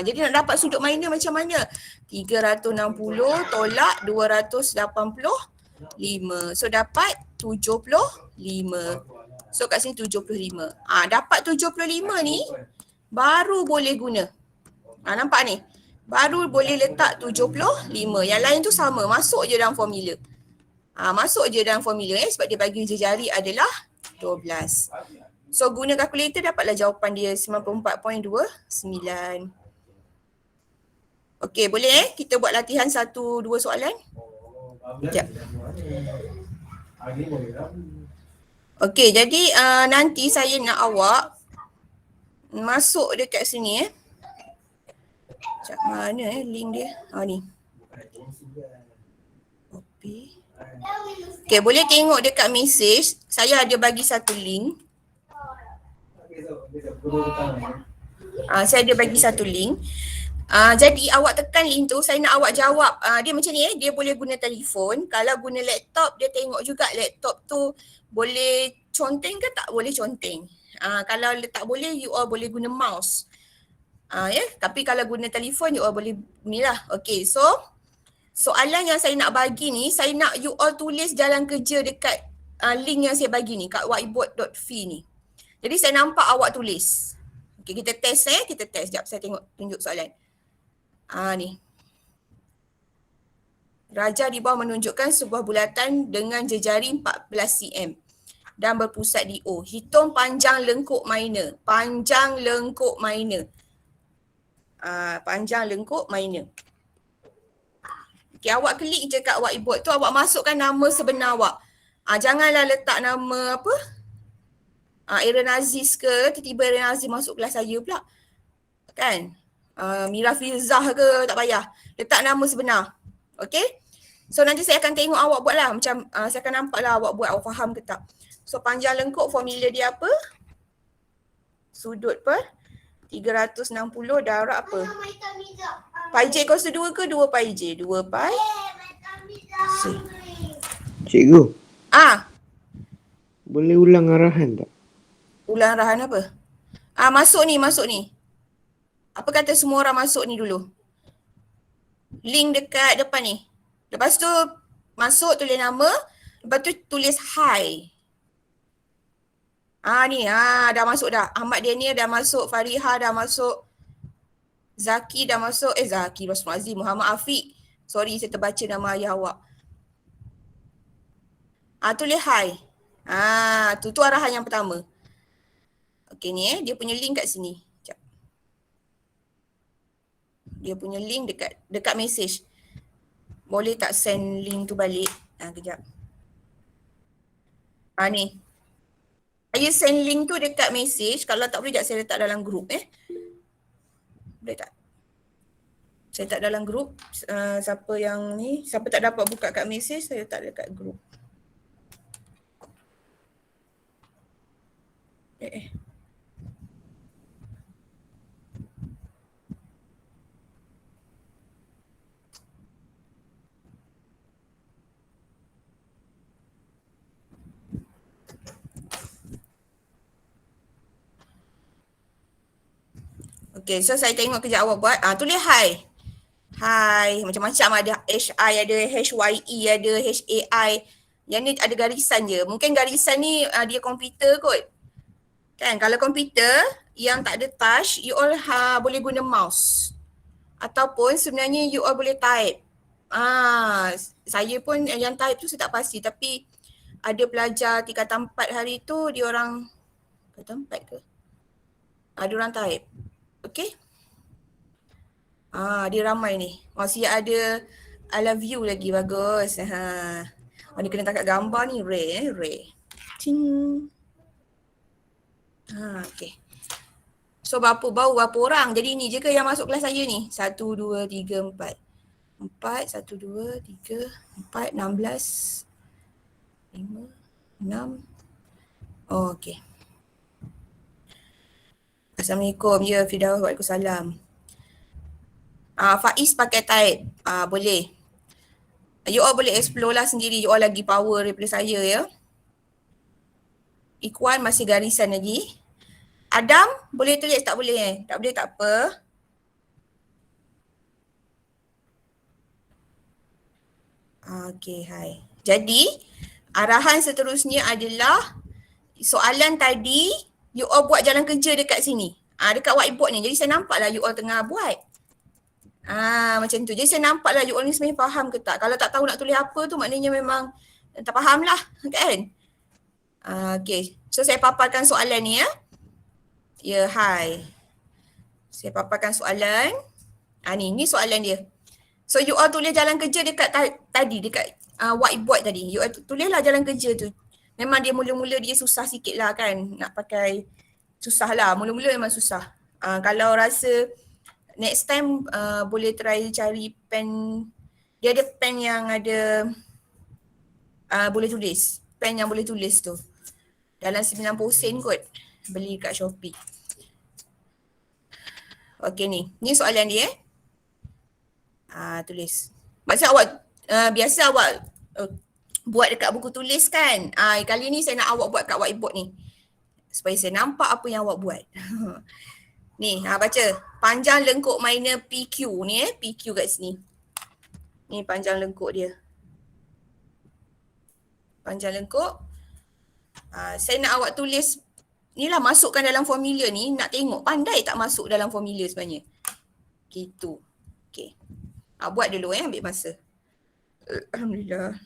Jadi nak dapat sudut minor macam mana? 360 tolak 285. So dapat 75. So kat sini 75. Dapat 75 ni baru boleh guna. Nampak ni? Baru boleh letak 75. Yang lain tu sama. Masuk je dalam formula. Masuk je dalam formula sebab dia bagi jejari adalah 12. So guna kalkulator dapatlah jawapan dia 94.29. Okey, boleh kita buat latihan 1-2 soalan? Sekejap. Okey, jadi nanti saya nak awak masuk dekat sini Sekejap, mana link dia? Ni. Copy. Okay, boleh tengok dekat message. Saya ada bagi satu link. Saya ada bagi satu link. Jadi awak tekan link tu, saya nak awak jawab. Dia macam ni dia boleh guna telefon. Kalau guna laptop, dia tengok juga laptop tu boleh conteng ke tak boleh conteng. Kalau tak boleh, you all boleh guna mouse. Tapi kalau guna telefon, you all boleh ni lah. Okay, so soalan yang saya nak bagi ni, saya nak you all tulis jalan kerja dekat link yang saya bagi ni, kat whiteboard.fi ni. Jadi saya nampak awak tulis. Okay, kita test kita test. Sekejap saya tunjuk soalan. Ni. Raja di bawah menunjukkan sebuah bulatan dengan jejari 14 cm dan berpusat di O. Hitung panjang lengkuk minor. Panjang lengkuk minor. Panjang lengkuk minor. Okay, awak klik je kat whiteboard tu, awak masukkan nama sebenar awak. Janganlah letak nama apa? Aaron Aziz ke, tiba-tiba Aaron Aziz masuk kelas saya pula. Kan? Mira Filzah ke, tak payah. Letak nama sebenar. Okay? So nanti saya akan tengok awak buat lah. Macam saya akan nampak lah awak buat, awak faham ke tak. So panjang lengkuk formula dia apa? Sudut per 360 darab apa? Pi J kuasa 2 ke 2 pi J? 2 pi.
Cikgu.
Boleh
ulang arahan tak?
Ulang arahan apa? Masuk ni. Apa kata semua orang masuk ni dulu? Link dekat depan ni. Lepas tu masuk tulis nama. Lepas tu tulis hi. Ni dah masuk dah. Ahmad Daniel dah masuk. Fariha dah masuk. Zaki dah masuk. Zaki Rosman Aziz. Muhammad Afiq. Sorry saya terbaca nama ayah awak. Tulis hi. Tu arahan yang pertama. Okey ni dia punya link kat sini. Sekejap. Dia punya link dekat message. Boleh tak send link tu balik? Kejap. Ni. Saya send link tu dekat message. Kalau tak boleh, saya letak dalam group Boleh tak? Saya letak dalam group. Siapa yang ni, siapa tak dapat buka kat message, saya letak dekat group. Okay, so saya tengok kejap awak buat. Tulis hi. Hai, macam-macam ada HI, ada HYE, ada HAI. Yang ni ada garisan je. Mungkin garisan ni dia komputer kot. Kan, kalau komputer yang tak ada touch, you all boleh guna mouse. Ataupun sebenarnya you all boleh type. Saya pun yang type tu saya tak pasti, tapi ada pelajar tingkatan 4 hari tu dia orang tingkatan 4 ke? Ada orang type. Okay? Dia ramai ni. Masih ada I love you lagi, bagus. Dia kena tangkap gambar ni, Ray. Ting. Okay. So berapa orang? Jadi ni je ke yang masuk kelas saya ni? 1, 2, 3, 4. 4, 1, 2, 3, 4, 16, 5, 6. Oh, okay. Assalamualaikum. Ya, Firdaus. Waalaikumsalam. Faiz pakai type. Boleh. You all boleh explore lah sendiri. You all lagi power daripada saya ya. Ikhwan masih garisan lagi. Adam boleh tulis tak boleh? Tak boleh tak apa. Okay, hai. Jadi arahan seterusnya adalah soalan tadi you all buat jalan kerja dekat sini. Dekat whiteboard ni. Jadi saya nampak lah you all tengah buat. Macam tu. Jadi saya nampak lah you all ni sebenarnya faham ke tak. Kalau tak tahu nak tulis apa tu maknanya memang tak faham lah kan. Okay. So saya paparkan soalan ni ya. Ya, hai. Saya paparkan soalan. Ni soalan dia. So you all tulis jalan kerja dekat tadi, dekat whiteboard tadi. You all tulislah jalan kerja tu. Memang dia mula-mula dia susah sikit lah kan. Nak pakai susah lah. Mula-mula memang susah. Kalau rasa next time boleh try cari pen. Dia ada pen yang ada boleh tulis. Pen yang boleh tulis tu. Dalam 90 sen kot. Beli kat Shopee. Okay ni. Ni soalan dia tulis. Maksudnya awak biasa awak buat dekat buku tulis kan. Kali ni saya nak awak buat kat whiteboard ni. Supaya saya nampak apa yang awak buat. Ni baca. Panjang lengkuk minor PQ ni PQ kat sini. Ni panjang lengkuk dia. Panjang lengkuk. Saya nak awak tulis. Ni lah masukkan dalam formula ni. Nak tengok pandai tak masuk dalam formula sebenarnya. Gitu. Okay. Buat dulu ambil masa. Alhamdulillah.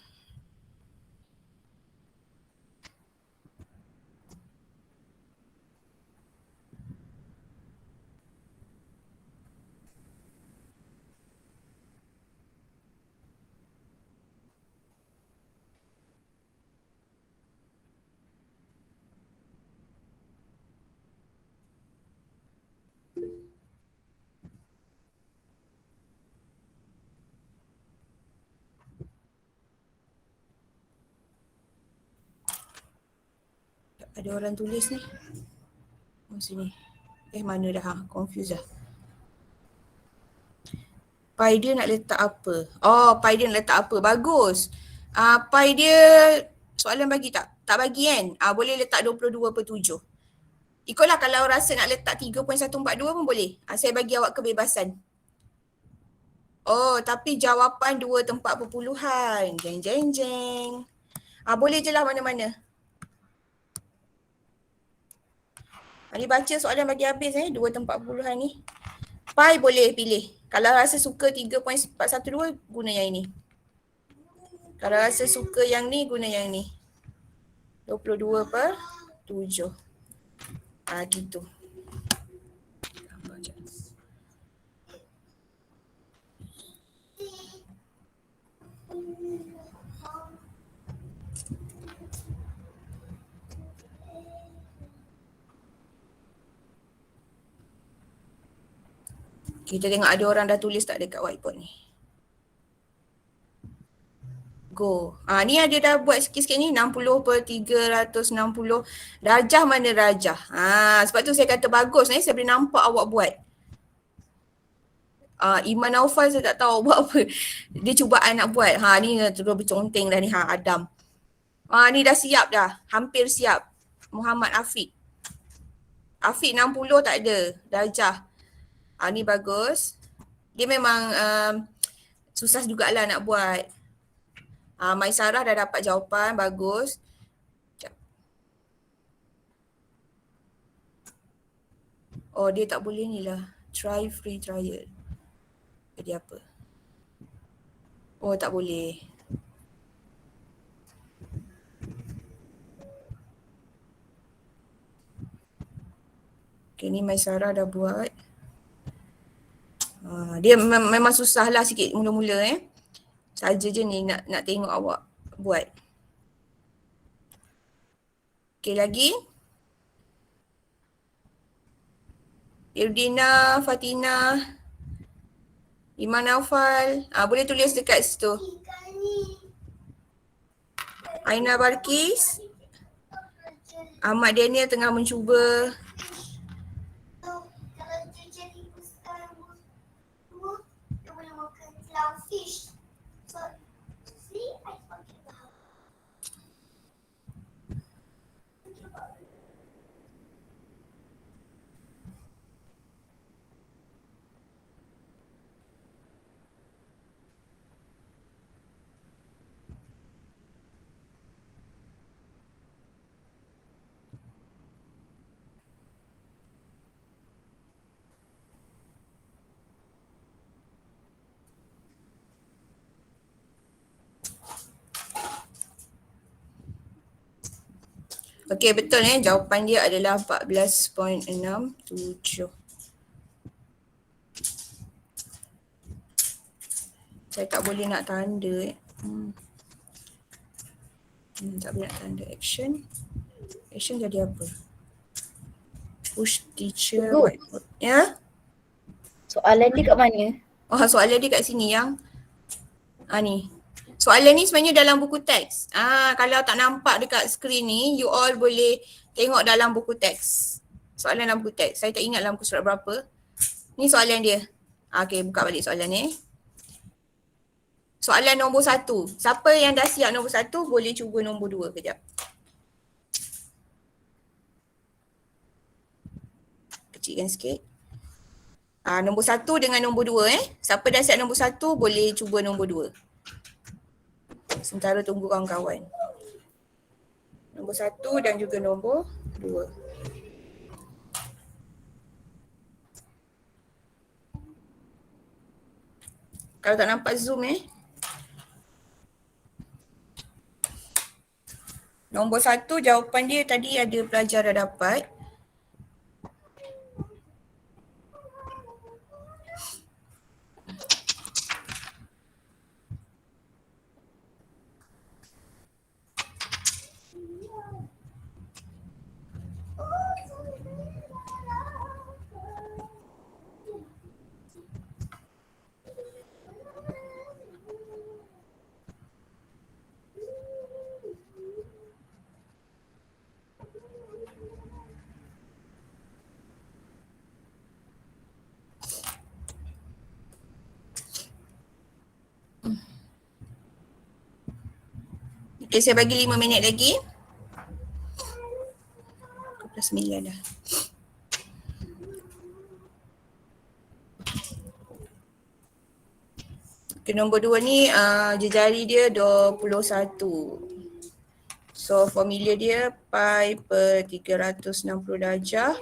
Ada orang tulis ni. Sini. Mana dah? Confuse dah. Pi dia nak letak apa? Pi dia nak letak apa? Bagus. Pi dia soalan bagi tak? Tak bagi kan? Boleh letak 22/7. Ikutlah kalau rasa nak letak 3.142 pun boleh. Saya bagi awak kebebasan. Tapi jawapan 2 tempat perpuluhan. Jeng. Boleh je lah mana-mana. Ni baca soalan bagi habis 2 tempat perpuluhan ni. Pi boleh pilih. Kalau rasa suka 3.412 guna yang ini. Kalau rasa suka yang ni guna yang ni. 22/7. Gitu. Kita tengok ada orang dah tulis tak dekat whiteboard ni. Go. Ni ada dah buat sikit-sikit ni 60/360. Darjah mana darjah? Sebab tu saya kata bagus ni saya boleh nampak awak buat. Iman Naufal saya tak tahu buat apa. Dia cubaan nak buat. Ni terus berconteng dah ni Adam. Ni dah siap dah. Hampir siap. Muhammad Afiq. Afiq 60 tak ada darjah. Ni bagus. Dia memang susah jugalah nak buat. Maisarah dah dapat jawapan, bagus. Sekejap. Oh, dia tak boleh ni lah. Try free trial. Jadi apa? Oh, tak boleh. Okay, ni Maisarah dah buat. Dia memang susah lah sikit mula-mula Saja je ni nak tengok awak buat. Okay, lagi. Irdina, Fatina, Iman Naufal. Boleh tulis dekat situ. Aina Barkis. Ahmad Daniel tengah mencuba.
Kalau dia jadi sekarang dua, dia boleh makan clownfish. So, see, I forget about.
Okey, betul jawapan dia adalah 14.67. Saya tak boleh nak tanda tak boleh nak tanda action. Action jadi apa? Push teacher
Tunggu.
whiteboard. Ya?
Soalan dia kat mana?
Oh, soalan dia kat sini yang ni. Soalan ni sebenarnya dalam buku teks. Kalau tak nampak dekat skrin ni, you all boleh tengok dalam buku teks. Soalan dalam buku teks. Saya tak ingat dalam muka surat berapa. Ni soalan dia. Okey, buka balik soalan ni. Soalan nombor 1. Siapa yang dah siap nombor 1 boleh cuba nombor 2 kejap. Kecilkan sikit. Nombor 1 dengan nombor 2 Siapa dah siap nombor 1 boleh cuba nombor 2. Sementara tunggu kawan-kawan. Nombor 1 dan juga nombor 2. Kalau tak nampak zoom Nombor 1 jawapan dia tadi ada pelajar dah dapat. Okay, saya bagi 5 minit lagi. 9 dah. Okay, nombor 2 ni jejari dia 21. So formula dia pi per 360 darjah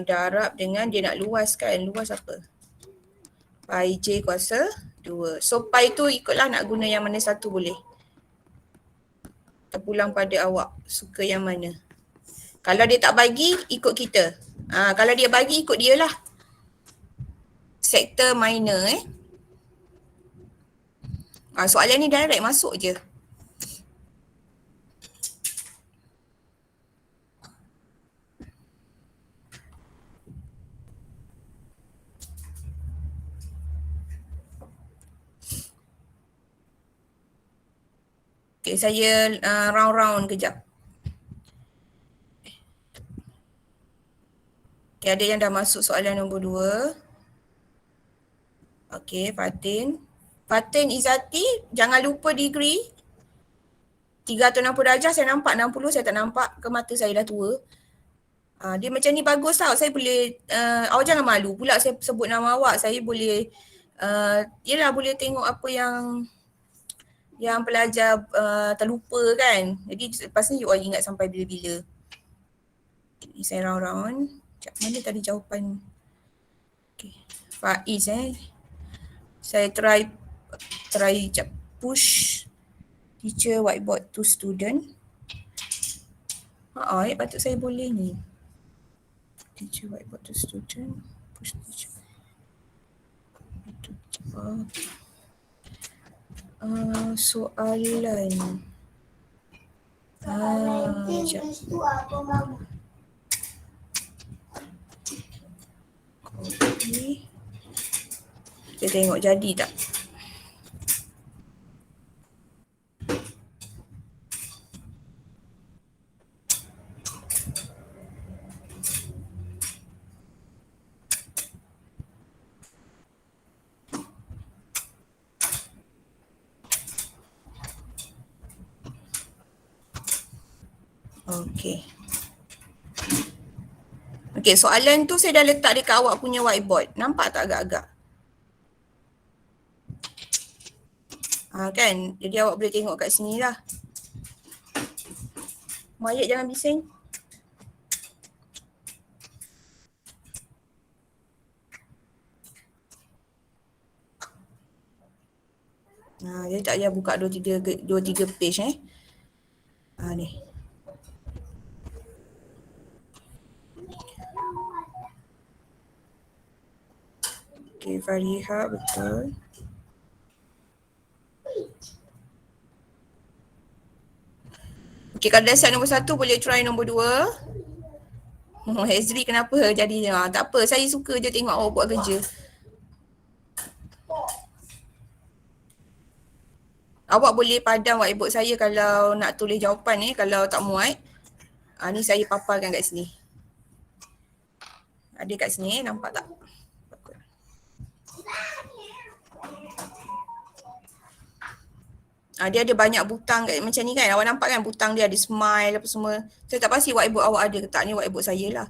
darab dengan dia nak luaskan. Luas apa? Pi j kuasa 2. So pi tu ikutlah nak guna yang mana satu boleh. Terpulang pada awak suka yang mana. Kalau dia tak bagi ikut kita. Kalau dia bagi ikut dia lah. Sektor minor soalan ni direct masuk je. Okay, saya round-round kejap. Okay, ada yang dah masuk soalan nombor 2. Okay, Fatin. Fatin Izzati, jangan lupa degree. 360 darjah saya nampak, 60 saya tak nampak. Ke mata saya dah tua. Dia macam ni bagus tau. Saya boleh, awak jangan malu pula saya sebut nama awak. Saya boleh, yelah boleh tengok apa yang pelajar terlupa kan. Jadi lepas ni you all ingat sampai bila-bila. Okay, saya round-round. Sekejap, mana tadi jawapan? Okay, Faiz Saya try sekejap. Push teacher whiteboard to student. Patut saya boleh ni. Teacher whiteboard to student. Push teacher. Soalan. Sekejap.
tu apa mama?
Copy. Kita tengok jadi tak? Okay. Okay, soalan tu saya dah letak dekat awak punya whiteboard. Nampak tak agak-agak? Kan? Jadi awak boleh tengok kat sini lah. Mayat jangan bising. Dia tak payah buka 2-3 page ni. Okay, Fariha betul. Okay, kalau dah siap nombor 1 boleh try nombor 2. Hezri kenapa jadi tak apa, saya suka je tengok awak buat kerja. Awak boleh padam whiteboard saya kalau nak tulis jawapan kalau tak muat. Ni saya paparkan kat sini. Ada kat sini nampak tak? Dia ada banyak butang macam ni kan. Awak nampak kan butang dia ada smile apa semua. Saya tak pasti whiteboard awak ada ke tak. Ni whiteboard saya lah.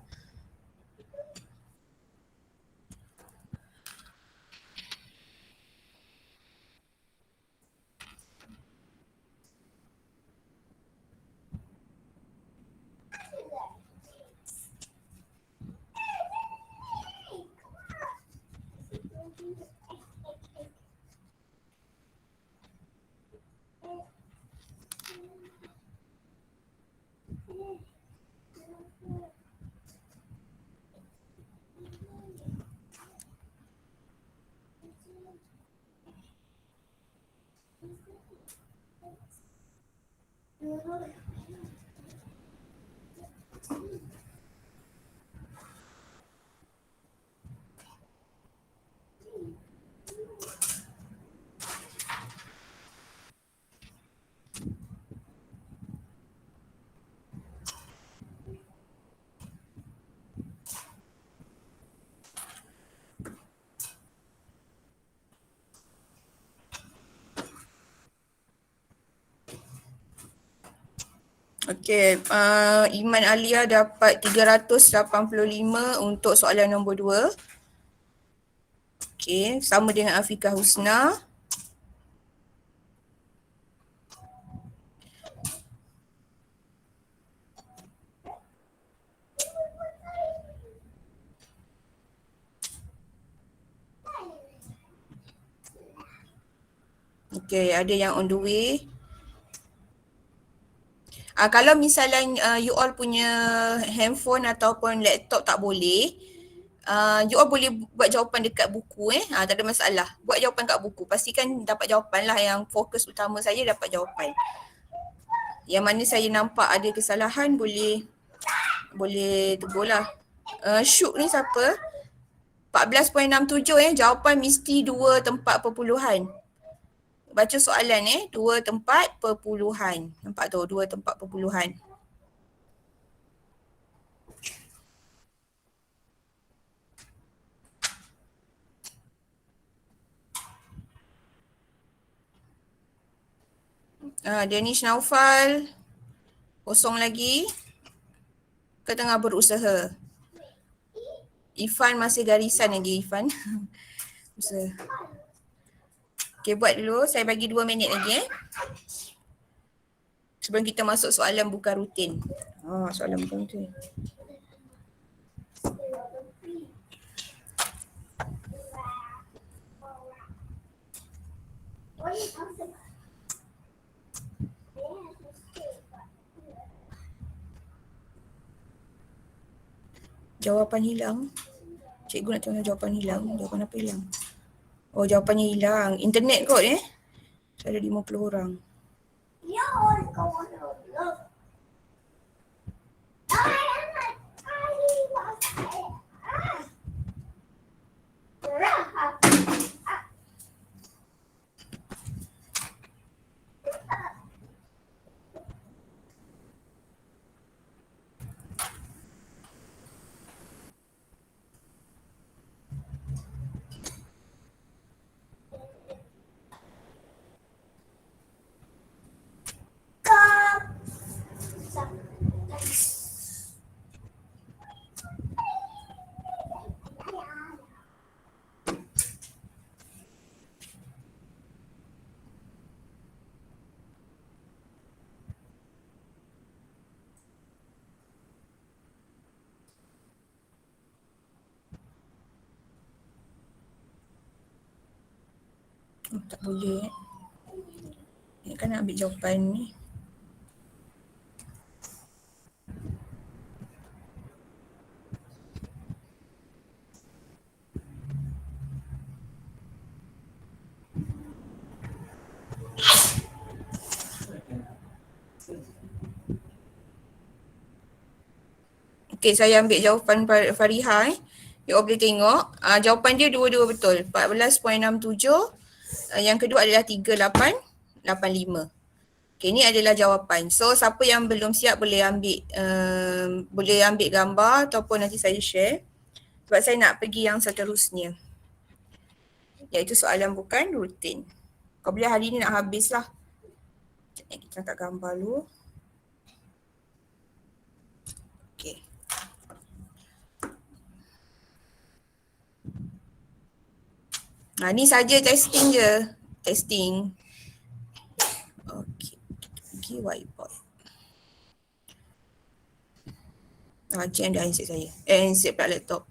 Okey, Iman Alia dapat 385 untuk soalan nombor 2. Okey, sama dengan Afiqah Husna. Okey, ada yang on the way. Kalau misalnya you all punya handphone ataupun laptop tak boleh, you all boleh buat jawapan dekat buku tak ada masalah. Buat jawapan kat buku. Pastikan dapat jawapan lah, yang fokus utama saya dapat jawapan. Yang mana saya nampak ada kesalahan boleh tegur lah. Syuk ni siapa? 14.67 jawapan mesti 2 tempat perpuluhan. Baca soalan 2 tempat perpuluhan. Nampak tu 2 tempat perpuluhan. Danish Naufal. Kosong lagi. Kau tengah berusaha. Ifan masih garisan lagi Ifan. Usaha. Okay, buat dulu. Saya bagi 2 minit lagi sebelum kita masuk soalan bukan rutin. Soalan bukan rutin. Jawapan hilang. Cikgu nak tengok jawapan hilang. Jawapan apa hilang? Oh, jawapannya hilang. Internet kot So, ada 50 orang. Oh, tak boleh. Ni kan nak ambil jawapan ni. Okey, saya ambil jawapan Fariha You boleh tengok. Jawapan dia dua-dua betul. 14.67. Yang kedua adalah 3885. Okay, ni adalah jawapan. So, siapa yang belum siap boleh ambil gambar ataupun nanti saya share. Sebab saya nak pergi yang seterusnya. Iaitu soalan bukan rutin. Kau boleh hari ni nak habis lah. Kita angkat gambar dulu. Okay. Ni saja testing je. Testing. Okay. Pergi whiteboard. Jam dah handset saya. Handset pula laptop.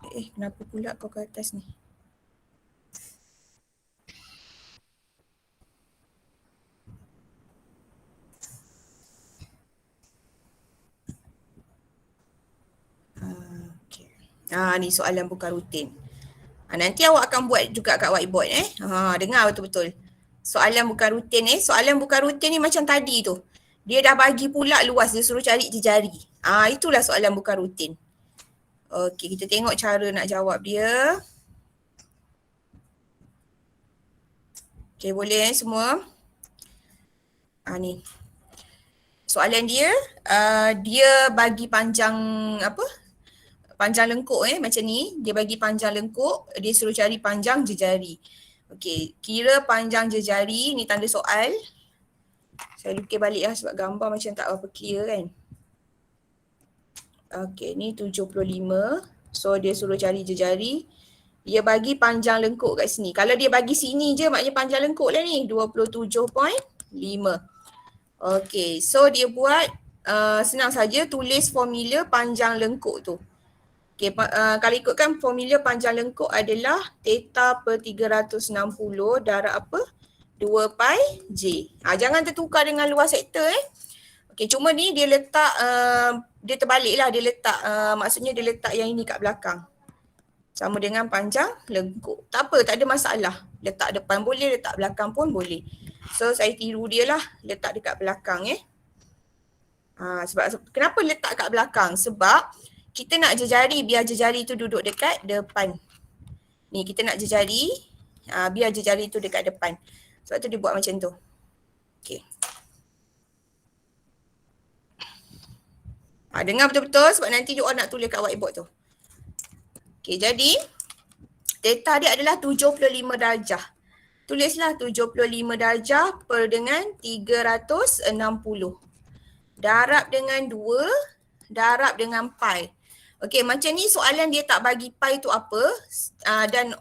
Kenapa pula kau ke atas ni? Okay. Ni soalan bukan rutin. Nanti awak akan buat juga kat whiteboard dengar betul-betul. Soalan bukan rutin soalan bukan rutin ni macam tadi tu. Dia dah bagi pula luas, dia suruh cari jejari. Itulah soalan bukan rutin. Okey, kita tengok cara nak jawab dia. Okey, boleh semua? Ni. Soalan dia, dia bagi panjang apa? Panjang lengkuk macam ni. Dia bagi panjang lengkuk, dia suruh cari panjang jejari. Okey, kira panjang jejari, ni tanda soal. Saya lukis balik sebab gambar macam tak apa clear kan. Okey, ni 75. So dia suruh cari jejari. Dia bagi panjang lengkuk kat sini. Kalau dia bagi sini je maknanya panjang lengkuk lah ni. 27.5. Okey, so dia buat senang saja tulis formula panjang lengkuk tu. Okey, kalau ikutkan formula panjang lengkuk adalah theta per 360 darab apa? 2 pi J. Jangan tertukar dengan luas sektor Okey, cuma ni dia letak, dia terbalik lah. Dia letak, maksudnya dia letak yang ini kat belakang. Sama dengan panjang lengkuk. Tak apa, tak ada masalah. Letak depan boleh, letak belakang pun boleh. So, saya tiru dia lah. Letak dekat belakang sebab kenapa letak kat belakang? Sebab kita nak jejari, biar jejari tu duduk dekat depan. Ni, kita nak jejari, biar jejari tu dekat depan. Sebab tu dia buat macam tu. Okey. Dengar betul-betul sebab nanti you all nak tulis kat whiteboard tu. Okey, jadi theta dia adalah 75 darjah. Tulislah 75 darjah per dengan 360. darab dengan 2, darab dengan pi. Okey, macam ni soalan dia tak bagi pi tu apa. Dan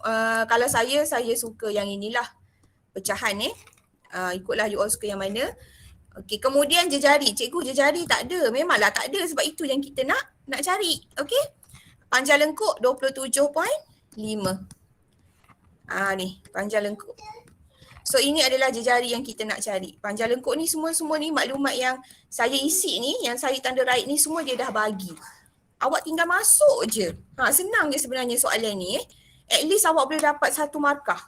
kalau saya suka yang inilah pecahan ikutlah you all suka yang mana. Okey, kemudian jejari. Cikgu, jejari tak ada. Memanglah tak ada sebab itu yang kita nak cari. Okey. Panjang lengkuk 27.5. Ni panjang lengkuk. So ini adalah jejari yang kita nak cari. Panjang lengkuk ni semua ni maklumat yang saya isi ni, yang saya tanda right ni semua dia dah bagi. Awak tinggal masuk je. Senang je sebenarnya soalan ni. At least awak boleh dapat 1 markah.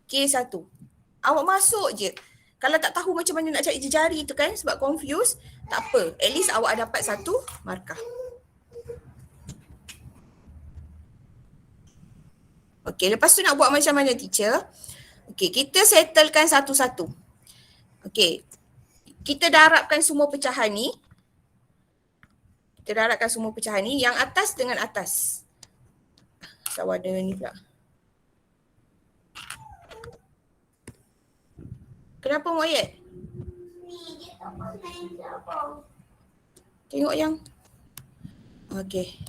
K1. Awak masuk je. Kalau tak tahu macam mana nak cari jejari tu kan sebab confused, tak apa. At least awak dapat 1 markah. Okey, lepas tu nak buat macam mana teacher? Okey, kita settlekan satu-satu. Okey. Kita darabkan semua pecahan ni. Kita darabkan semua pecahan ni yang atas dengan atas. Sama ada ni pula. Kenapa Muayyad?
Ni dia tak main apa.
Tengok yang. Okey.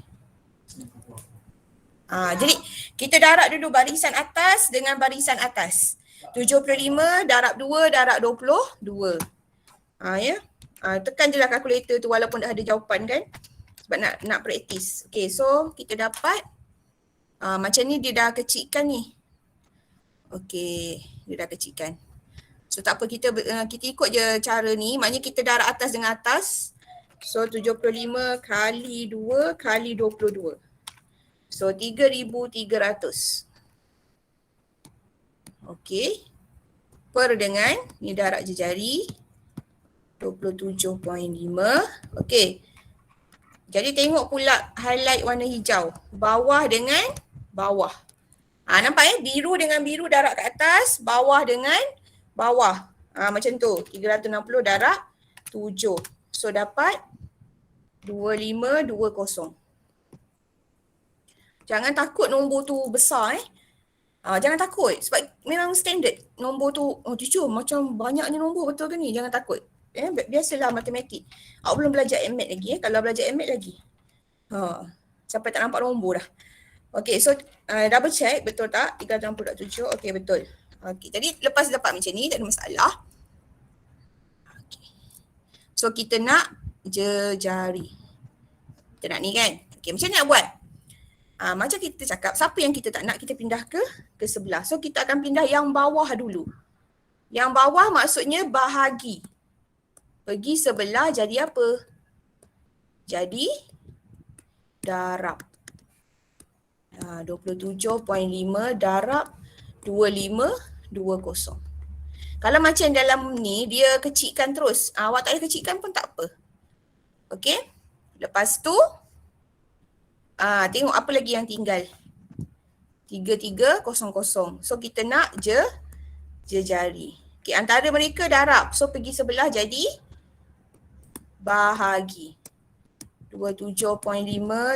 Jadi kita darab dulu barisan atas dengan barisan atas. 75 darab 2 darab 22. Ya. Tekan je lah kalkulator tu walaupun dah ada jawapan kan. Sebab nak praktis. Okay, so kita dapat macam ni dia dah kecilkan ni. Okay, dia dah kecilkan. So tak apa, kita ikut je cara ni. Maknanya kita darab atas dengan atas. So 75 kali 2 kali 22. So 3,300. Okay. Per dengan ni darab jejari 27.5. Okay. Jadi tengok pula highlight warna hijau. Bawah dengan bawah. Nampak biru dengan biru darab kat atas, bawah dengan bawah. Macam tu. 360 darab 7. So dapat 2520. Jangan takut nombor tu besar jangan takut sebab memang standard nombor tu. Teacher macam banyaknya nombor, betul ke ni? Jangan takut. Biasalah matematik. Awak belum belajar MAT lagi Kalau belajar MAT lagi. Sampai tak nampak nombor dah. Okay, so double check betul tak? 360.7. Okay, betul. Okay, jadi lepas dapat macam ni tak ada masalah. Okay. So kita nak jejari. Kita nak ni kan? Okay, macam ni nak buat? Macam kita cakap, siapa yang kita tak nak, kita pindah ke sebelah. So kita akan pindah yang bawah dulu. Yang bawah maksudnya bahagi. Pergi sebelah jadi apa? Jadi darab. 27.5 darab 2520. Kalau macam dalam ni, dia kecilkan terus. Awak tak payah kecilkan pun tak apa. Okay. Lepas tu, tengok apa lagi yang tinggal. 3300. So kita nak jejari. Okay, antara mereka darab. So pergi sebelah jadi bahagi. 27.5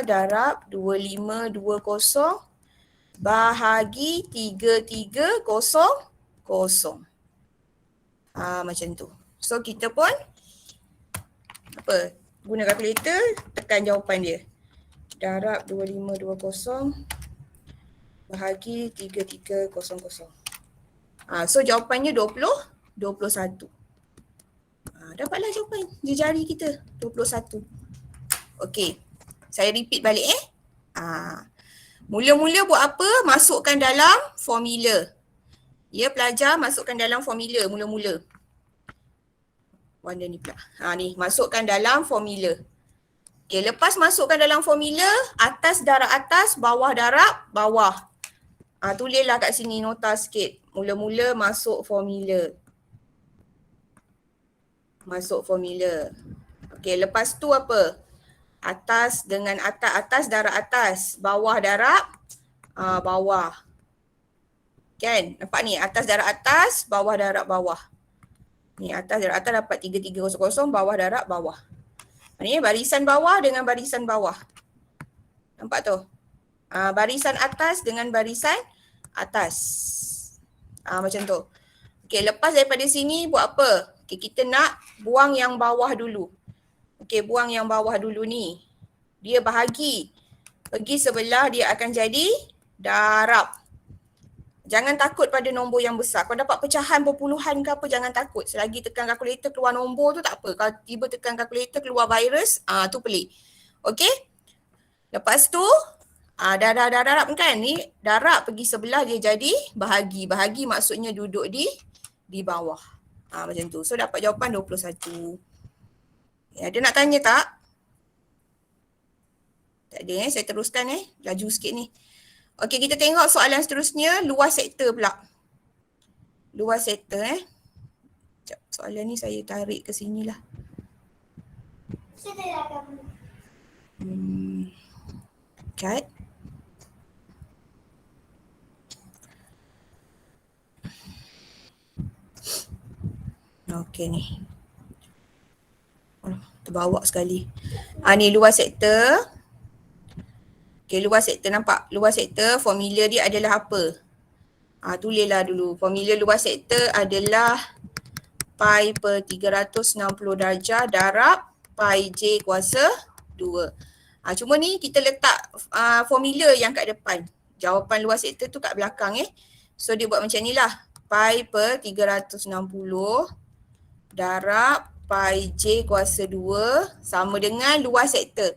darab 2520 bahagi 3300. Macam tu. So kita pun guna kalkulator, tekan jawapan dia. Darab 2520 bahagi 3300. So jawapannya 21. Dapatlah jawapan jejari kita 21. Okey. Saya repeat balik Mula-mula buat apa? Masukkan dalam formula. Ya, pelajar masukkan dalam formula mula-mula. Warna ni pula. Ni, masukkan dalam formula. Okay, lepas masukkan dalam formula, atas darab atas, bawah darab bawah. Tulislah kat sini nota sikit. Mula-mula masuk formula. Masuk formula. Okay, lepas tu apa? Atas dengan atas darab atas, bawah darab bawah. Kan? Nampak ni, atas darab atas, bawah darab bawah. Ni atas darab atas dapat 3300, bawah darab bawah. Ni barisan bawah dengan barisan bawah. Nampak tu? Barisan atas dengan barisan atas. Macam tu. Okey, lepas daripada sini buat apa? Okey, kita nak buang yang bawah dulu. Okey, buang yang bawah dulu ni. Dia bahagi. Pergi sebelah dia akan jadi darab. Jangan takut pada nombor yang besar. Kau dapat pecahan perpuluhan ke apa, jangan takut. Selagi tekan kalkulator keluar nombor tu tak apa. Kalau tiba tekan kalkulator keluar virus, tu pelik. Okey? Lepas tu, dah darab kan ni. Darab pergi sebelah dia jadi bahagi. Bahagi maksudnya duduk di bawah. Macam tu. So dapat jawapan 21. Ya, ada nak tanya tak? Tak ada saya teruskan laju sikit ni. Okey, kita tengok soalan seterusnya, luas sektor pula. Luas sektor Sekejap, soalan ni saya tarik ke sini lah.
Saya dah akan
Cut. Okey ni. Terbawa sekali. Ni luas sektor. Okey, luas sektor nampak? Luas sektor formula dia adalah apa? Tulislah dulu. Formula luas sektor adalah pi per 360 darjah darab pi J kuasa 2. Cuma ni kita letak formula yang kat depan. Jawapan luas sektor tu kat belakang So dia buat macam ni lah. Pi per 360 darab pi J kuasa 2 sama dengan luas sektor.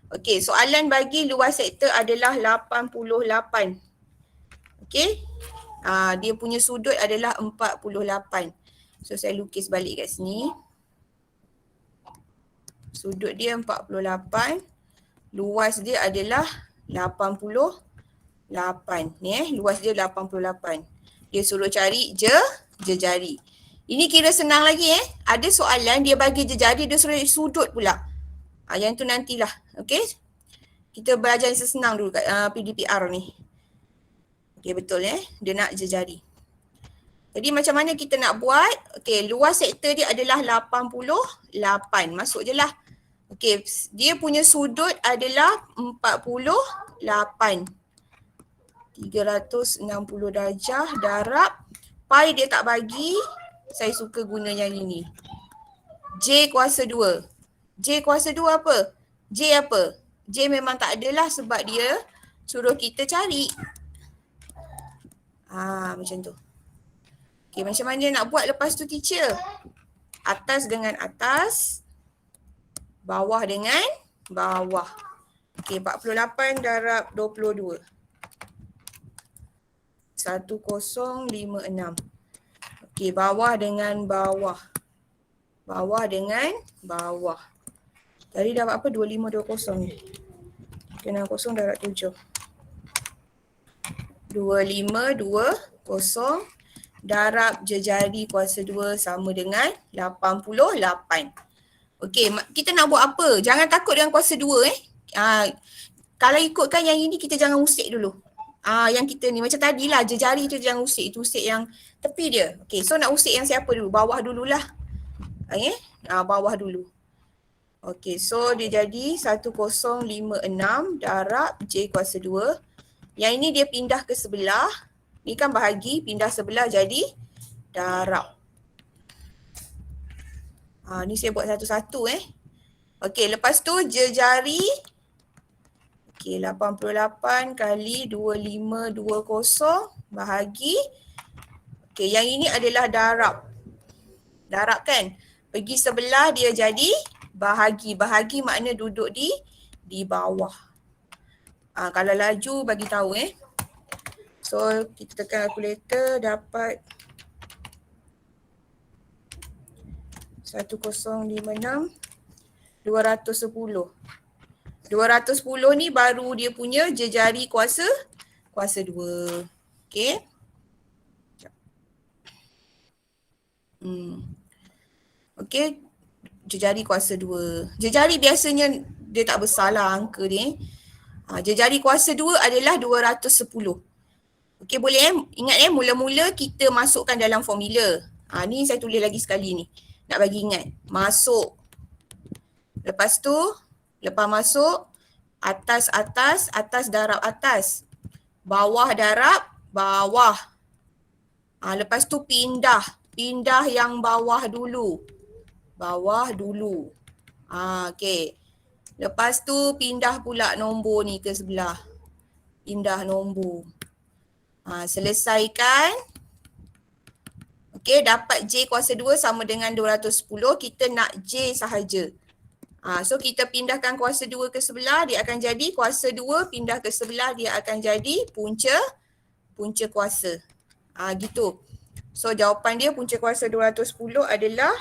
Okey, soalan bagi luas sektor adalah 88. Okey. Dia punya sudut adalah 48. So saya lukis balik kat sini. Sudut dia 48. Luas dia adalah 88. Ni luas dia 88. Dia suruh cari jejari. Ini kira senang lagi Ada soalan dia bagi jejari, dia suruh sudut pula. Yang tu nantilah. Okey. Kita belajar yang senang dulu kat PDPR ni. Okey, betul dia nak jejari. Jadi macam mana kita nak buat? Okey, luas sektor dia adalah 88. Masuk je lah. Okey, dia punya sudut adalah 48. 360 darjah darab pi dia tak bagi. Saya suka guna yang ini. J kuasa 2. J kuasa 2 apa? J apa? J memang tak adalah sebab dia suruh kita cari. Macam tu. Okay, macam mana nak buat lepas tu teacher? Atas dengan atas. Bawah dengan bawah. Okay, 48 darab 22. 1056. Okay, bawah dengan bawah. Bawah dengan bawah. Tadi dapat apa? 2520 ni. Okay, 60 darab 7. 2520 darab jejari kuasa 2 sama dengan 88. Okey, kita nak buat apa? Jangan takut dengan kuasa 2 Kalau ikutkan yang ini kita jangan usik dulu. Yang kita ni macam tadilah jejari tu jangan usik, itu usik yang tepi dia. Okey, so nak usik yang siapa dulu? Bawah dululah. Bawah dulu. Okey, so dia jadi 1056 darab J kuasa 2. Yang ini dia pindah ke sebelah. Ni kan bahagi, pindah sebelah jadi darab. Ni saya buat satu-satu Okey, lepas tu jejari. Okey, 88 kali 2520 bahagi. Okey, yang ini adalah darab. Darab kan? Pergi sebelah dia jadi bahagi. Bahagi makna duduk di bawah. Kalau laju bagi tahu So kita tekan kalkulator dapat 1056 210. 210 ni baru dia punya jejari kuasa 2. Okey. Okey, jejari kuasa 2. Jejari biasanya dia tak besar lah angka dia. Jejari kuasa 2 adalah 210. Okey, boleh ingat mula-mula kita masukkan dalam formula. Ni saya tulis lagi sekali ni. Nak bagi ingat. Masuk. Lepas tu, lepas masuk, atas darab atas. Bawah darab bawah. Lepas tu pindah. Pindah yang bawah dulu. Bawah dulu. Okey. Lepas tu pindah pula nombor ni ke sebelah. Pindah nombor. Selesaikan. Okey, dapat J kuasa 2 sama dengan 210. Kita nak J sahaja. So kita pindahkan kuasa 2 ke sebelah, dia akan jadi kuasa 2 pindah ke sebelah, dia akan jadi punca kuasa. Gitu. So jawapan dia punca kuasa 210 adalah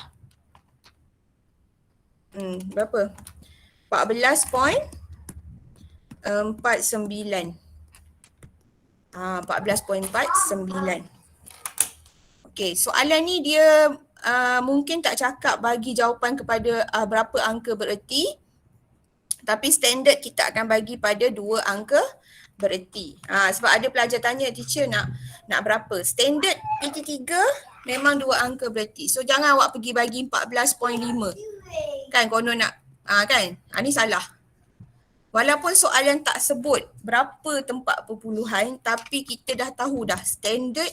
berapa? 14.49. 14.49. Okey, soalan ni dia mungkin tak cakap bagi jawapan kepada berapa angka bererti. Tapi standard kita akan bagi pada 2 angka bererti. Sebab ada pelajar tanya, teacher nak berapa? Standard PT3 memang 2 angka bererti. So jangan awak pergi bagi 14.5. Kan konon nak, kan? Ni salah. Walaupun soalan tak sebut berapa tempat perpuluhan, tapi kita dah tahu dah standard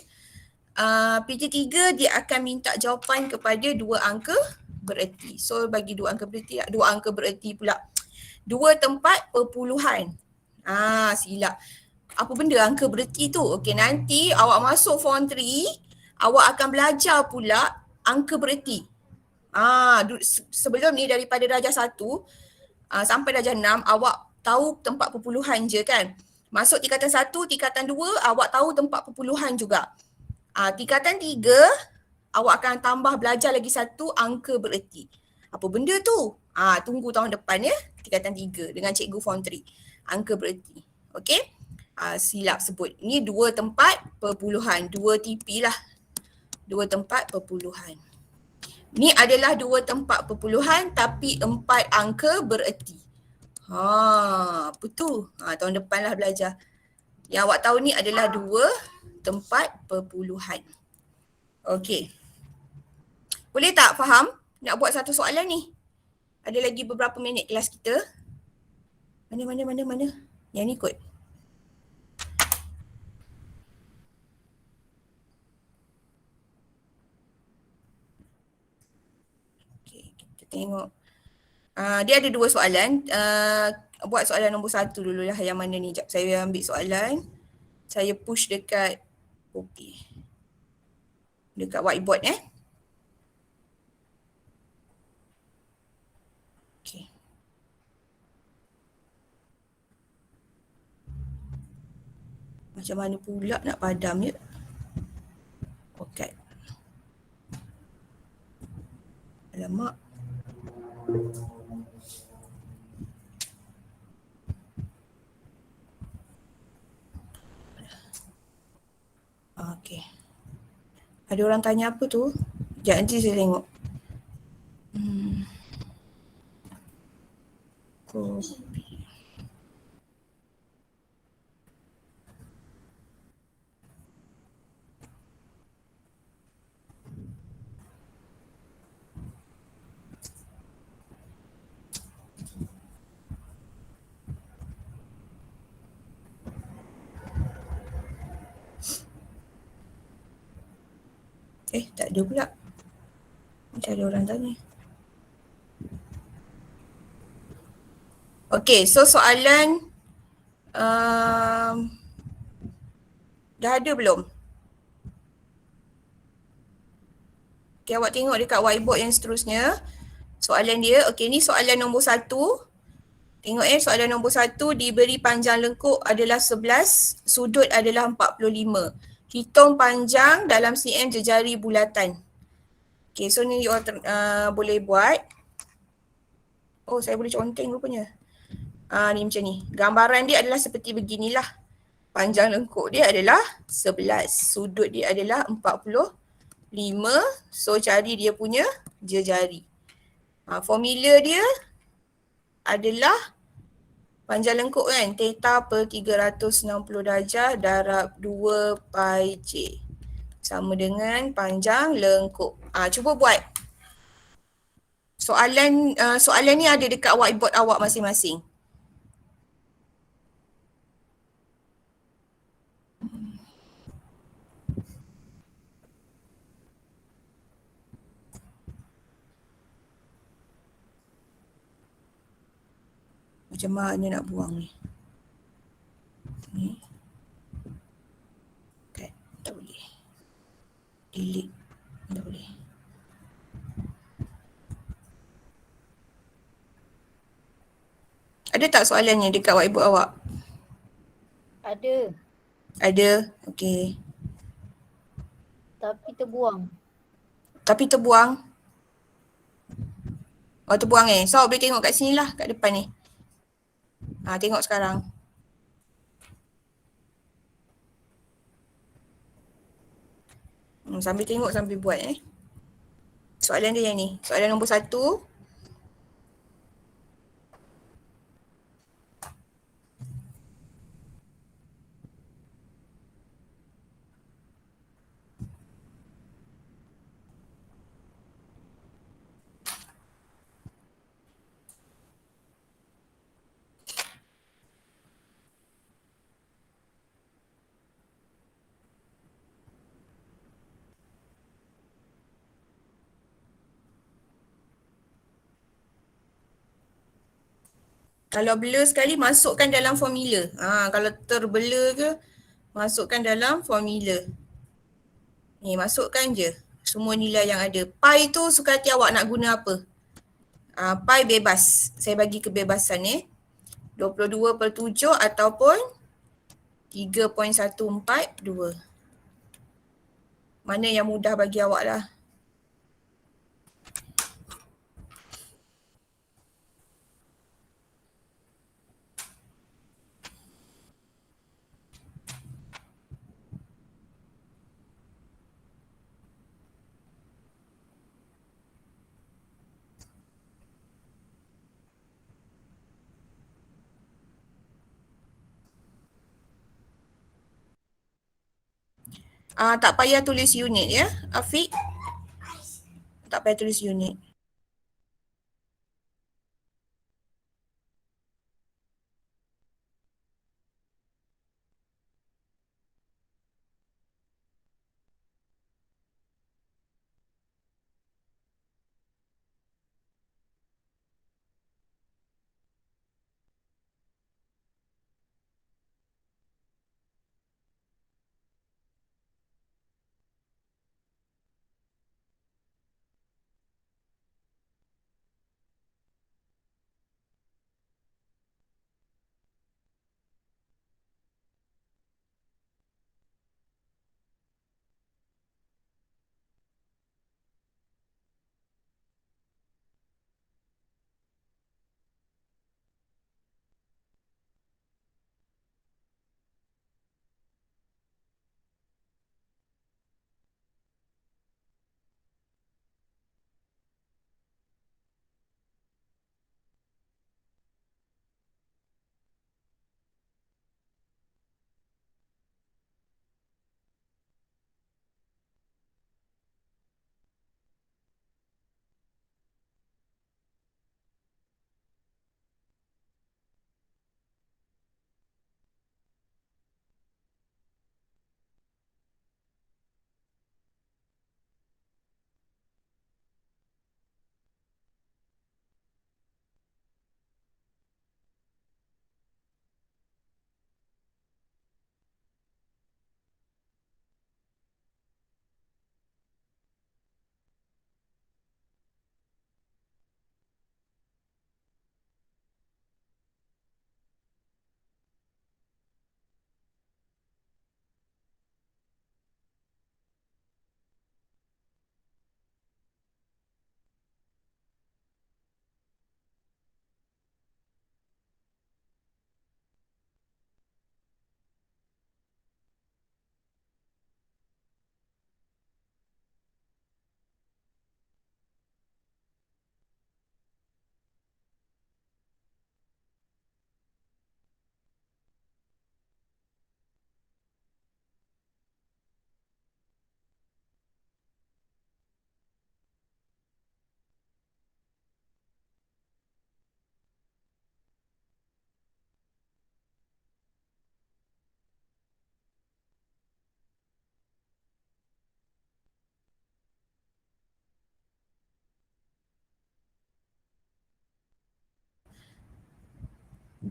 PT3 dia akan minta jawapan kepada 2 angka bererti. So bagi 2 angka bererti, 2 angka bererti pula. 2 tempat perpuluhan. Silap. Apa benda angka bererti tu? Okey, nanti awak masuk form 3, awak akan belajar pula angka bererti. Sebelum ni daripada darjah 1 sampai darjah 6, awak tahu tempat perpuluhan je kan. Masuk tingkatan 1, tingkatan 2, awak tahu tempat perpuluhan juga. Tingkatan 3, awak akan tambah belajar lagi satu angka bererti. Apa benda tu? Tunggu tahun depan ya, tingkatan 3 dengan cikgu form 3. Angka bererti. Okey? Silap sebut. Ini 2 tempat perpuluhan, 2 TP lah. 2 tempat perpuluhan. Ni adalah 2 tempat perpuluhan tapi 4 angka bererti. Apa tu? Tahun depan lah belajar. Yang awak tahu ni adalah 2 tempat perpuluhan. Okey. Boleh tak faham nak buat satu soalan ni? Ada lagi beberapa minit kelas kita. Mana? Yang ni kot. Okey, kita tengok. Dia ada 2 soalan. Buat soalan nombor 1 dulu lah. Yang mana ni? Sekejap saya ambil soalan. Saya push dekat dekat whiteboard Okay. Macam mana pula nak padam ya? Okay. Alamak. Okay. Ada orang tanya apa tu? Sekejap nanti saya tengok. Copy. Tak ada pula. Macam ada orang tanya. Okay, so soalan dah ada belum? Okay, awak tengok dekat whiteboard yang seterusnya. Soalan dia, okay ni soalan nombor 1. Tengok soalan nombor 1 diberi panjang lengkuk adalah 11, sudut adalah 45. Hitung panjang dalam cm jejari bulatan. Okay, so ni you all boleh buat. Oh, saya boleh conteng rupanya. Ni macam ni. Gambaran dia adalah seperti beginilah. Panjang lengkuk dia adalah 11. Sudut dia adalah 45. So cari dia punya jejari. Formula dia adalah panjang lengkuk kan. Theta per 360 darjah darab 2 pi j. Sama dengan panjang lengkuk. Cuba buat. Soalan ni ada dekat whiteboard awak masing-masing. Macam mana nak buang ni? Ni. Cut. Tak boleh. Delete. Tak boleh. Ada tak soalannya dekat whiteboard awak?
Ada.
Ada. Okey.
Tapi terbuang.
Tapi terbuang. Oh terbuang So awak boleh tengok kat sini lah, kat depan ni. Tengok sekarang. Sambil tengok sambil buat Soalan dia yang ni. Soalan nombor 1. Kalau blur sekali, masukkan dalam formula. Kalau terblur ke, masukkan dalam formula. Ni, masukkan je semua nilai yang ada. Pi tu suka hati awak nak guna apa? Pi bebas. Saya bagi kebebasan 22/7 ataupun 3.142. Mana yang mudah bagi awak lah. Tak payah tulis unit Afiq. Tak payah tulis unit.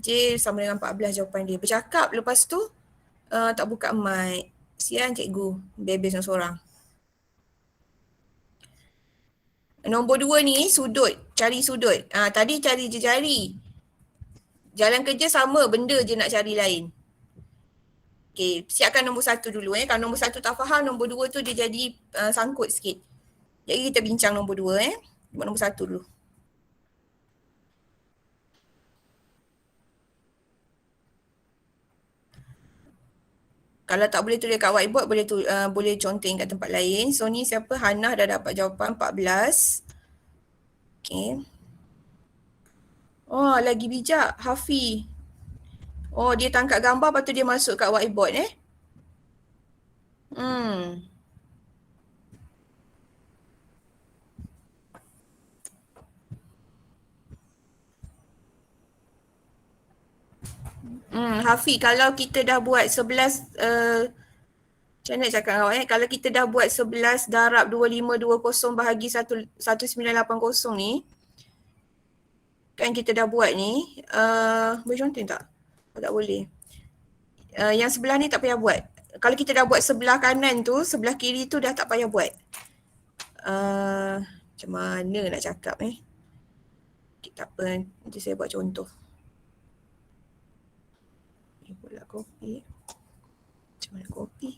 J sama dengan 14 jawapan dia. Bercakap lepas tu tak buka mic. Sian cikgu, bebel seorang-seorang. Nombor 2 ni sudut, cari sudut. Tadi cari jejari. Jalan kerja sama, benda je nak cari lain. Okay, siapkan nombor 1 dulu. Kalau nombor 1 tak faham, nombor 2 tu dia jadi sangkut sikit. Jadi kita bincang nombor 2 Buat nombor 1 dulu. Kalau tak boleh tulis kat whiteboard, boleh conteng kat tempat lain. So ni siapa? Hannah dah dapat jawapan 14. Okay. Oh, lagi bijak. Hafi. Oh, dia tangkap gambar lepas tu dia masuk kat whiteboard Hafi, kalau kita dah buat 11 macam mana nak cakap awak kalau kita dah buat 11 darab 2520 bahagi 1980 ni, kan kita dah buat ni, boleh conteng tak? Tak boleh. Yang sebelah ni tak payah buat. Kalau kita dah buat sebelah kanan tu, sebelah kiri tu dah tak payah buat. Macam mana nak cakap tak apa, nanti saya buat contoh. Ni pula kopi. Macam mana kopi?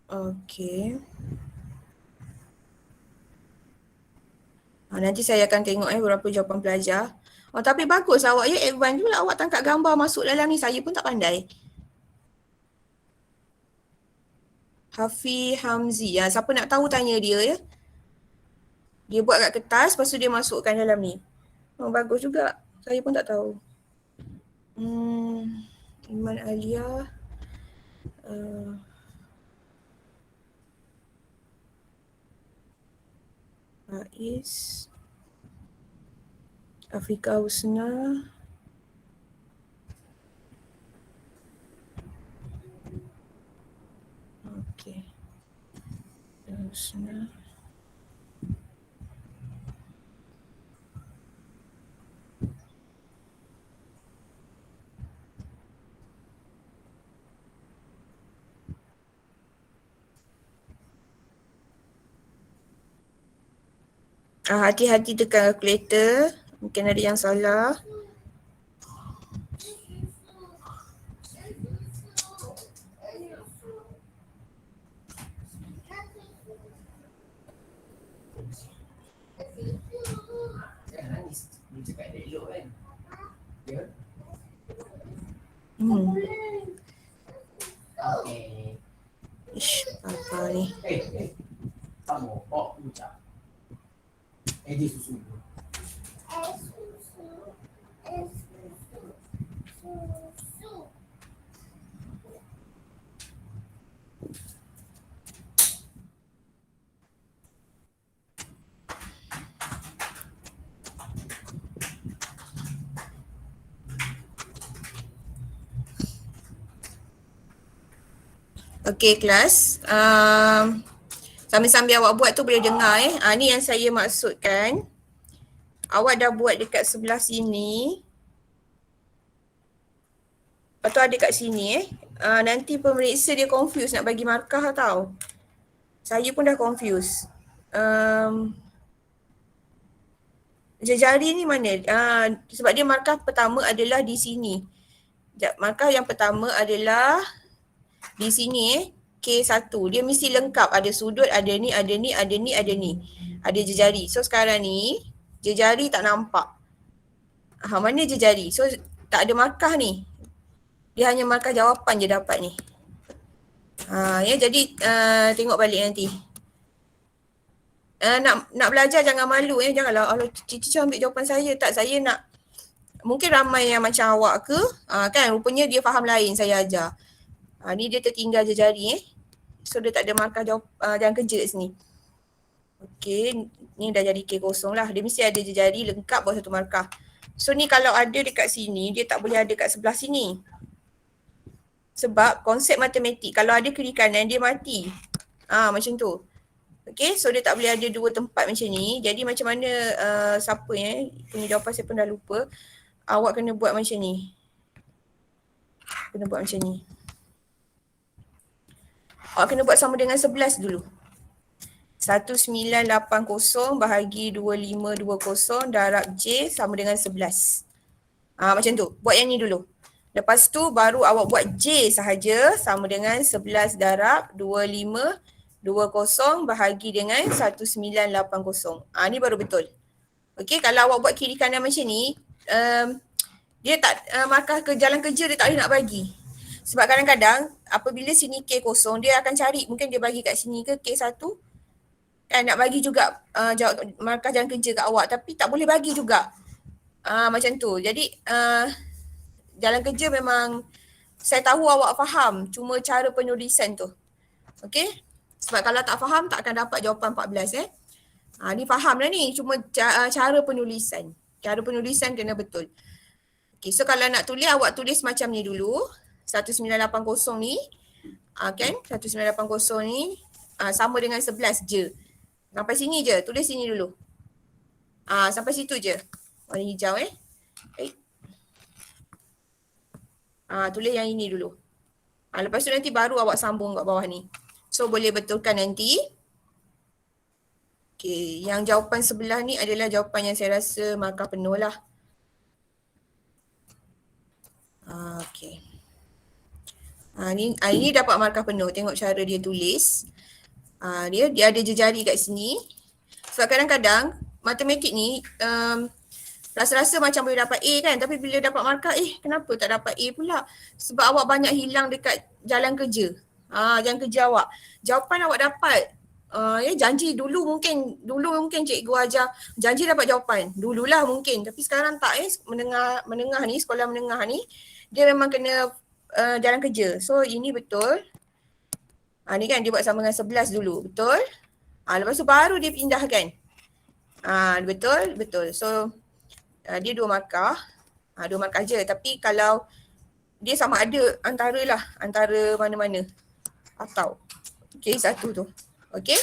Okay. Nanti saya akan tengok berapa jawapan pelajar. Tapi bagus awak advance pula, awak tangkap gambar masuk dalam ni. Saya pun tak pandai. Hafi Hamzi. Siapa nak tahu tanya dia Dia buat kat kertas, lepas tu dia masukkan dalam ni. Bagus juga. Saya pun tak tahu. Iman Alia. Faiz. Afrika Husna. Okay. Husna. Hati-hati tekan kalkulator. Mungkin ada yang salah. Ish, apa ni? Okay kelas, sambil-sambil awak buat tu boleh dengar ni yang saya maksudkan. Awak dah buat dekat sebelah sini. Lepas tu ada kat sini nanti pemeriksa dia confuse nak bagi markah tau. Saya pun dah confuse. Jejari ni mana? Sebab dia markah pertama adalah di sini. Markah yang pertama adalah di sini K1. Dia mesti lengkap. Ada sudut, ada ni, ada ni, ada ni, ada ni. Ada jejari. So sekarang ni jejari tak nampak. Mana jejari? So tak ada markah ni. Dia hanya markah jawapan je dapat ni. Ya, jadi tengok balik nanti. Nak belajar jangan malu janganlah teacher ambil jawapan saya. Tak, saya nak, mungkin ramai yang macam awak ke kan, rupanya dia faham lain saya ajar. Ni dia tertinggal jari so dia tak ada markah jalan kerja kat sini. Okey, ni dah jadi K kosong lah. Dia mesti ada jari lengkap bawa satu markah. So ni kalau ada dekat sini, dia tak boleh ada kat sebelah sini. Sebab konsep matematik, kalau ada kiri kanan dia mati. Macam tu. Okay, so dia tak boleh ada dua tempat macam ni. Jadi macam mana siapa punya jawapan saya pun dah lupa. Awak kena buat macam ni. Awak kena buat sama dengan 11 dulu. 1980 bahagi 2520 darab J sama dengan 11. Macam tu. Buat yang ni dulu. Lepas tu baru awak buat J sahaja sama dengan 11 darab 2520 bahagi dengan 1980. Ni baru betul. Okey, kalau awak buat kiri kanan macam ni, dia tak, markah ke jalan kerja dia tak boleh nak bagi. Sebab kadang-kadang apabila sini K kosong, dia akan cari, mungkin dia bagi kat sini ke K1, kan nak bagi juga markah jalan kerja kat awak, tapi tak boleh bagi juga. Macam tu. Jadi jalan kerja memang saya tahu awak faham, cuma cara penulisan tu. Okey? Sebab kalau tak faham tak akan dapat jawapan 14 ni faham dah ni, cuma cara penulisan. Cara penulisan kena betul. Okey, so kalau nak tulis, awak tulis macam ni dulu. 1980 ni, kan? 1980 ni sama dengan 11 je. Sampai sini je, tulis sini dulu. Sampai situ je. Warna hijau tulis yang ini dulu. Lepas tu nanti baru awak sambung kat bawah ni. So boleh betulkan nanti. Okay, yang jawapan sebelah ni adalah jawapan yang saya rasa markah penuh lah. Okay. Ini dapat markah penuh. Tengok cara dia tulis. Dia ada jejari kat sini. Sebab kadang-kadang matematik ni rasa-rasa macam boleh dapat A kan, tapi bila dapat markah, kenapa tak dapat A pula? Sebab awak banyak hilang dekat jalan kerja. Jalan kerja awak. Jawapan awak dapat. Janji dulu mungkin cikgu ajar janji dapat jawapan. Dululah mungkin, tapi sekarang tak menengah ni, sekolah menengah ni dia memang kena jalan kerja. So ini betul. Ni kan dia buat sama dengan 11 dulu. Betul? Lepas tu baru dia pindahkan. Betul. So dia 2 markah. 2 markah je. Tapi kalau dia sama ada antara mana-mana. Atau satu tu. Okey.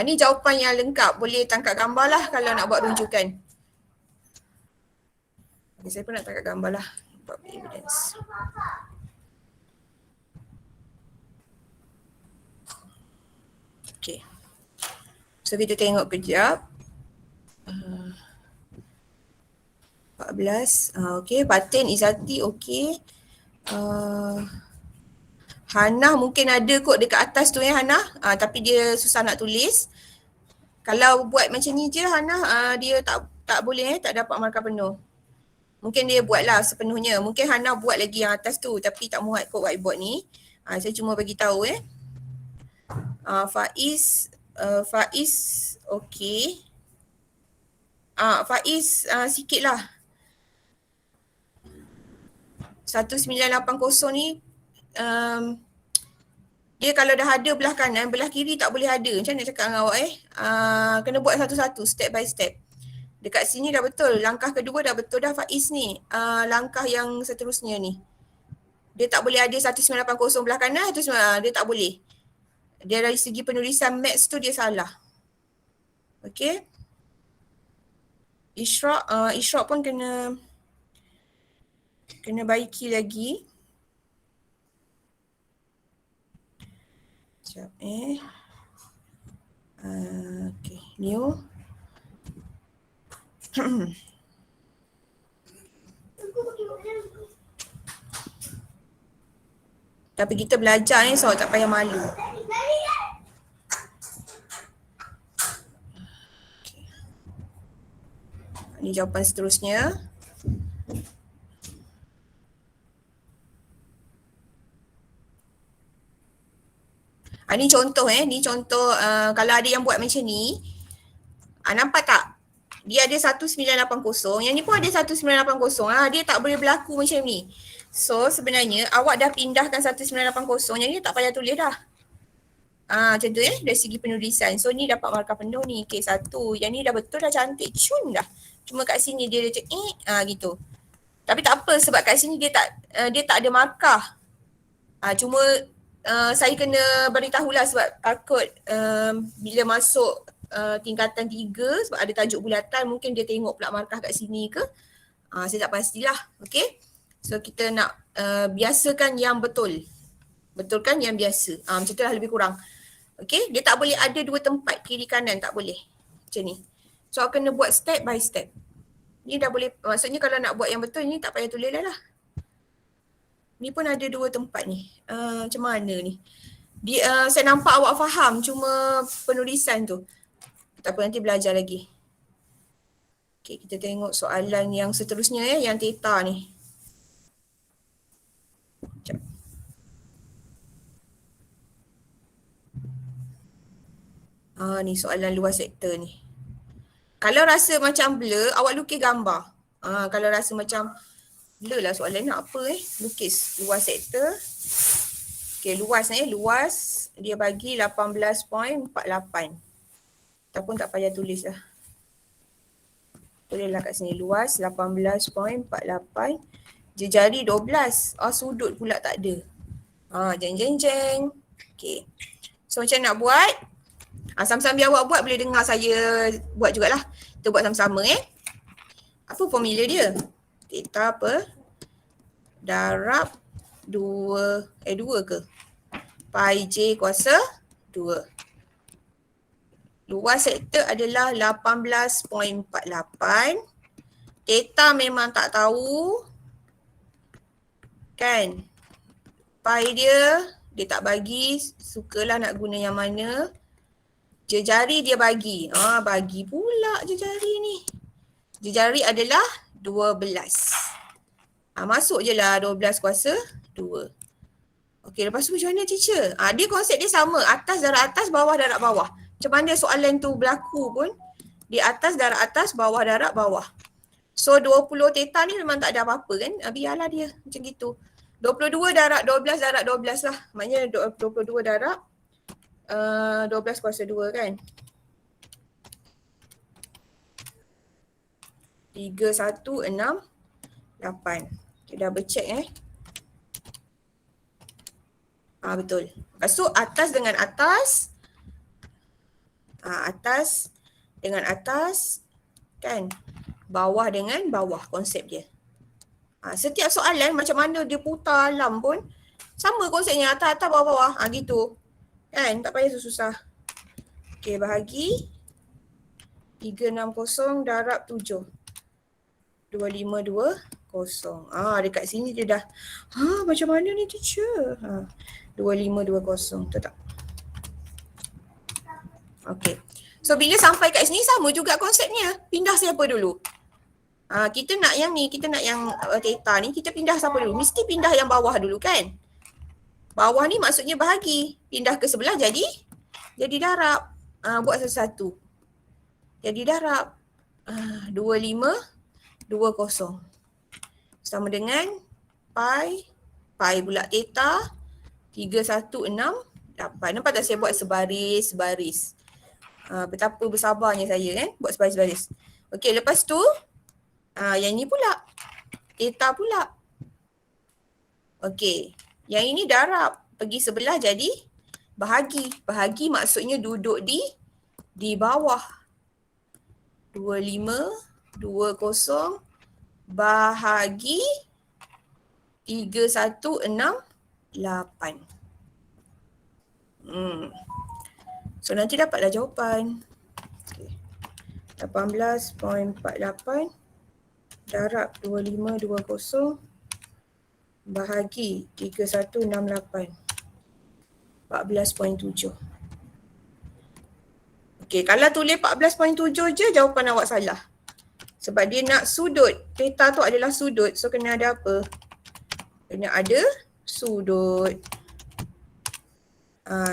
Ni jawapan yang lengkap. Boleh tangkap gambar lah kalau nak buat rujukan. Saya pun nak tangkap gambar lah. Buat evidence. Okay. So kita tengok kejap. 14. Okay. Patin Izati okay. Hannah mungkin ada kot dekat atas tu Hannah. Tapi dia susah nak tulis. Kalau buat macam ni je Hannah, dia tak boleh tak dapat markah penuh. Mungkin dia buatlah sepenuhnya. Mungkin Hannah buat lagi yang atas tu tapi tak muat kot whiteboard ni. Saya cuma bagi tahu Faiz okey. Faiz sikit lah. 1980 ni dia kalau dah ada belah kanan, belah kiri tak boleh ada. Macam mana nak cakap dengan awak kena buat satu-satu, step by step. Dekat sini dah betul, langkah kedua dah betul dah Faiz ni. Langkah yang seterusnya ni. Dia tak boleh ada 1980 belah kanan, dia tak boleh. Dia dari segi penulisan maths tu dia salah. Okay. Ishraq pun kena baiki lagi. Sekejap okay, new. Tapi kita belajar so tak payah malu. Okay. Ini jawapan seterusnya. Ni contoh ni contoh kalau ada yang buat macam ni, nampak tak? Dia ada 1980, yang ni pun ada 1980 dia tak boleh berlaku macam ni. So sebenarnya awak dah pindahkan 1980, yang ni tak payah tulis dah. Macam tu dari segi penulisan. So ni dapat markah penuh ni, K1. Yang ni dah betul, dah cantik, cun dah. Cuma kat sini dia macam gitu. Tapi tak apa sebab kat sini dia tak ada markah. Cuma saya kena beritahulah sebab takut bila masuk tingkatan 3 sebab ada tajuk bulatan, mungkin dia tengok pula markah kat sini ke. Saya tak pastilah. Okay. So kita nak biasakan yang betul. Betulkan yang biasa. Macam tu lah lebih kurang. Okay. Dia tak boleh ada dua tempat kiri kanan, tak boleh. Macam ni. So kena buat step by step. Ni dah boleh, maksudnya kalau nak buat yang betul ni tak payah tulis lah. Ni pun ada dua tempat ni. Macam mana ni? Saya nampak awak faham, cuma penulisan tu. Tak apa, nanti belajar lagi. Okay, kita tengok soalan yang seterusnya yang theta ni. Sekejap. Ni soalan luas sektor ni. Kalau rasa macam blur, awak lukis gambar. Kalau rasa macam blur lah soalan nak apa lukis luas sektor. Okay, luas luas dia bagi 18.48. Ataupun tak payah tulis lah. Bolehlah kat sini luas 18.48. Jejari 12. Sudut pula tak ada. Jeng jeng jeng. Okay. So macam nak buat? Sama-sama awak buat, boleh dengar saya buat jugalah. Kita buat sama-sama Apa formula dia? Theta apa? Darab 2 ke? Pi J kuasa 2. Luas sektor adalah 18.48. Theta memang tak tahu. Kan? Pi dia tak bagi. Sukalah nak guna yang mana. Jejari dia bagi. Bagi pula jejari ni. Jejari adalah 12. Masuk je lah 12 kuasa 2. Okey, lepas tu macam mana teacher? Dia konsep dia sama. Atas darab atas, bawah darab bawah. Macam mana soalan tu berlaku pun. Di atas darab atas, bawah darab bawah. So 20 theta ni memang tak ada apa-apa kan. Biarlah dia macam gitu. 22 darab 12 darab 12 lah. Maknanya 22 darab 12 kuasa 2 kan. 3, 1, 6, 8. Kita dah bercek betul. Lepas tu atas dengan atas. Atas dengan atas kan. Bawah dengan bawah konsep dia. Setiap soalan macam mana dia putar alam pun sama konsepnya, atas atas bawah bawah. Gitu. Kan, tak payah susah. Okey, bahagi 360 darab 7. 2520. Dekat sini dia dah. Macam mana ni teacher? 2520. Betul tak? Okey. So bila sampai kat sini sama juga konsepnya. Pindah siapa dulu? Kita nak yang ni, kita nak yang theta ni, kita pindah siapa dulu? Mesti pindah yang bawah dulu kan? Bawah ni maksudnya bahagi. Pindah ke sebelah jadi darab. Buat satu-satu. Jadi darab. 2520. Sama dengan pi pula theta 3168. Nampak tak saya buat sebaris-baris. Betapa bersabarnya saya buat sebaris-baris. Okey, lepas tu yang ni pula theta pula. Okey. Yang ini darab, pergi sebelah jadi bahagi. Bahagi maksudnya duduk di bawah. 2520 bahagi 3168. So nanti dapatlah jawapan. Okay. 18.48 darab 2520 bahagi 3168. 14.7. Okey, kalau tulis 14.7 je jawapan awak salah. Sebab dia nak sudut. Theta tu adalah sudut. So kena ada apa? Kena ada sudut.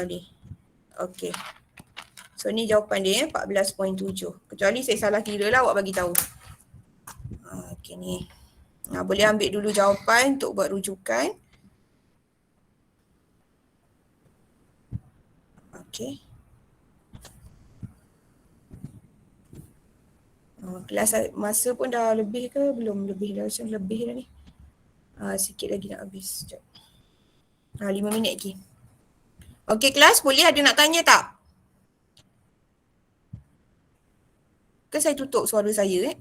Ni. Okay. So ni jawapan dia 14.7. Kecuali saya salah kira lah, awak bagi tahu. Okay ni. Boleh ambil dulu jawapan untuk buat rujukan. Okay. Kelas masa pun dah lebih ke? Belum lebih dah, macam lebih dah ni. Sikit lagi nak habis. Sekejap. 5 minit lagi. Okay kelas, boleh ada nak tanya tak? Ke saya tutup suara saya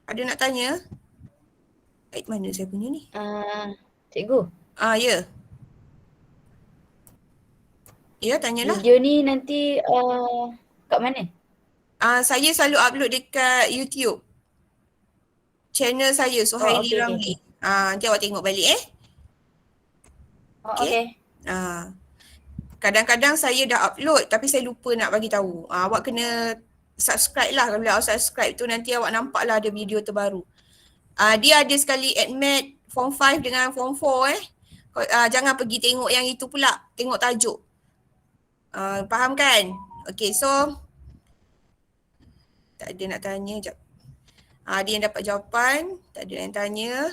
Ada nak tanya? Mana saya punya ni?
Cikgu,
Ya. Ya, tanyalah.
video ni nanti kat mana?
Saya selalu upload dekat YouTube. Channel saya, Suhaili
okey,
Ramli. Nanti awak tengok balik
Okay.
Kadang-kadang saya dah upload tapi saya lupa nak bagi tahu. Awak kena subscribe lah. Kalau awak subscribe tu nanti awak nampak lah ada video terbaru. Dia ada sekali admit form 5 dengan form 4 jangan pergi tengok yang itu pula. Tengok tajuk. Faham kan? Okay, so tak ada nak tanya. Sekejap. Ada yang dapat jawapan. Tak ada yang tanya.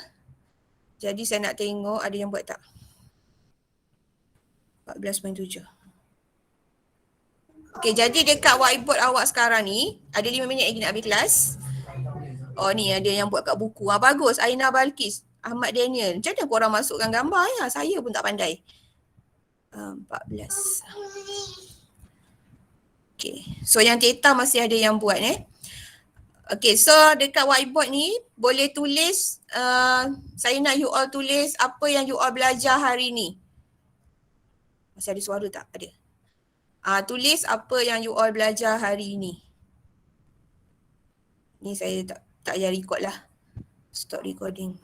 Jadi saya nak tengok ada yang buat tak. 14.7. Okay, jadi dekat whiteboard awak sekarang ni, ada 5 minit lagi nak habis kelas. Oh ni ada yang buat kat buku. Bagus. Aina Balkis, Ahmad Daniel. Macam mana korang masukkan gambar ya? Saya pun tak pandai. 14. Okay. So yang theta masih ada yang buat Okay, so dekat whiteboard ni boleh tulis, saya nak you all tulis apa yang you all belajar hari ni. Masih ada suara tak? Ada. Tulis apa yang you all belajar hari ni. Ni saya tak payah record lah. Stop recording.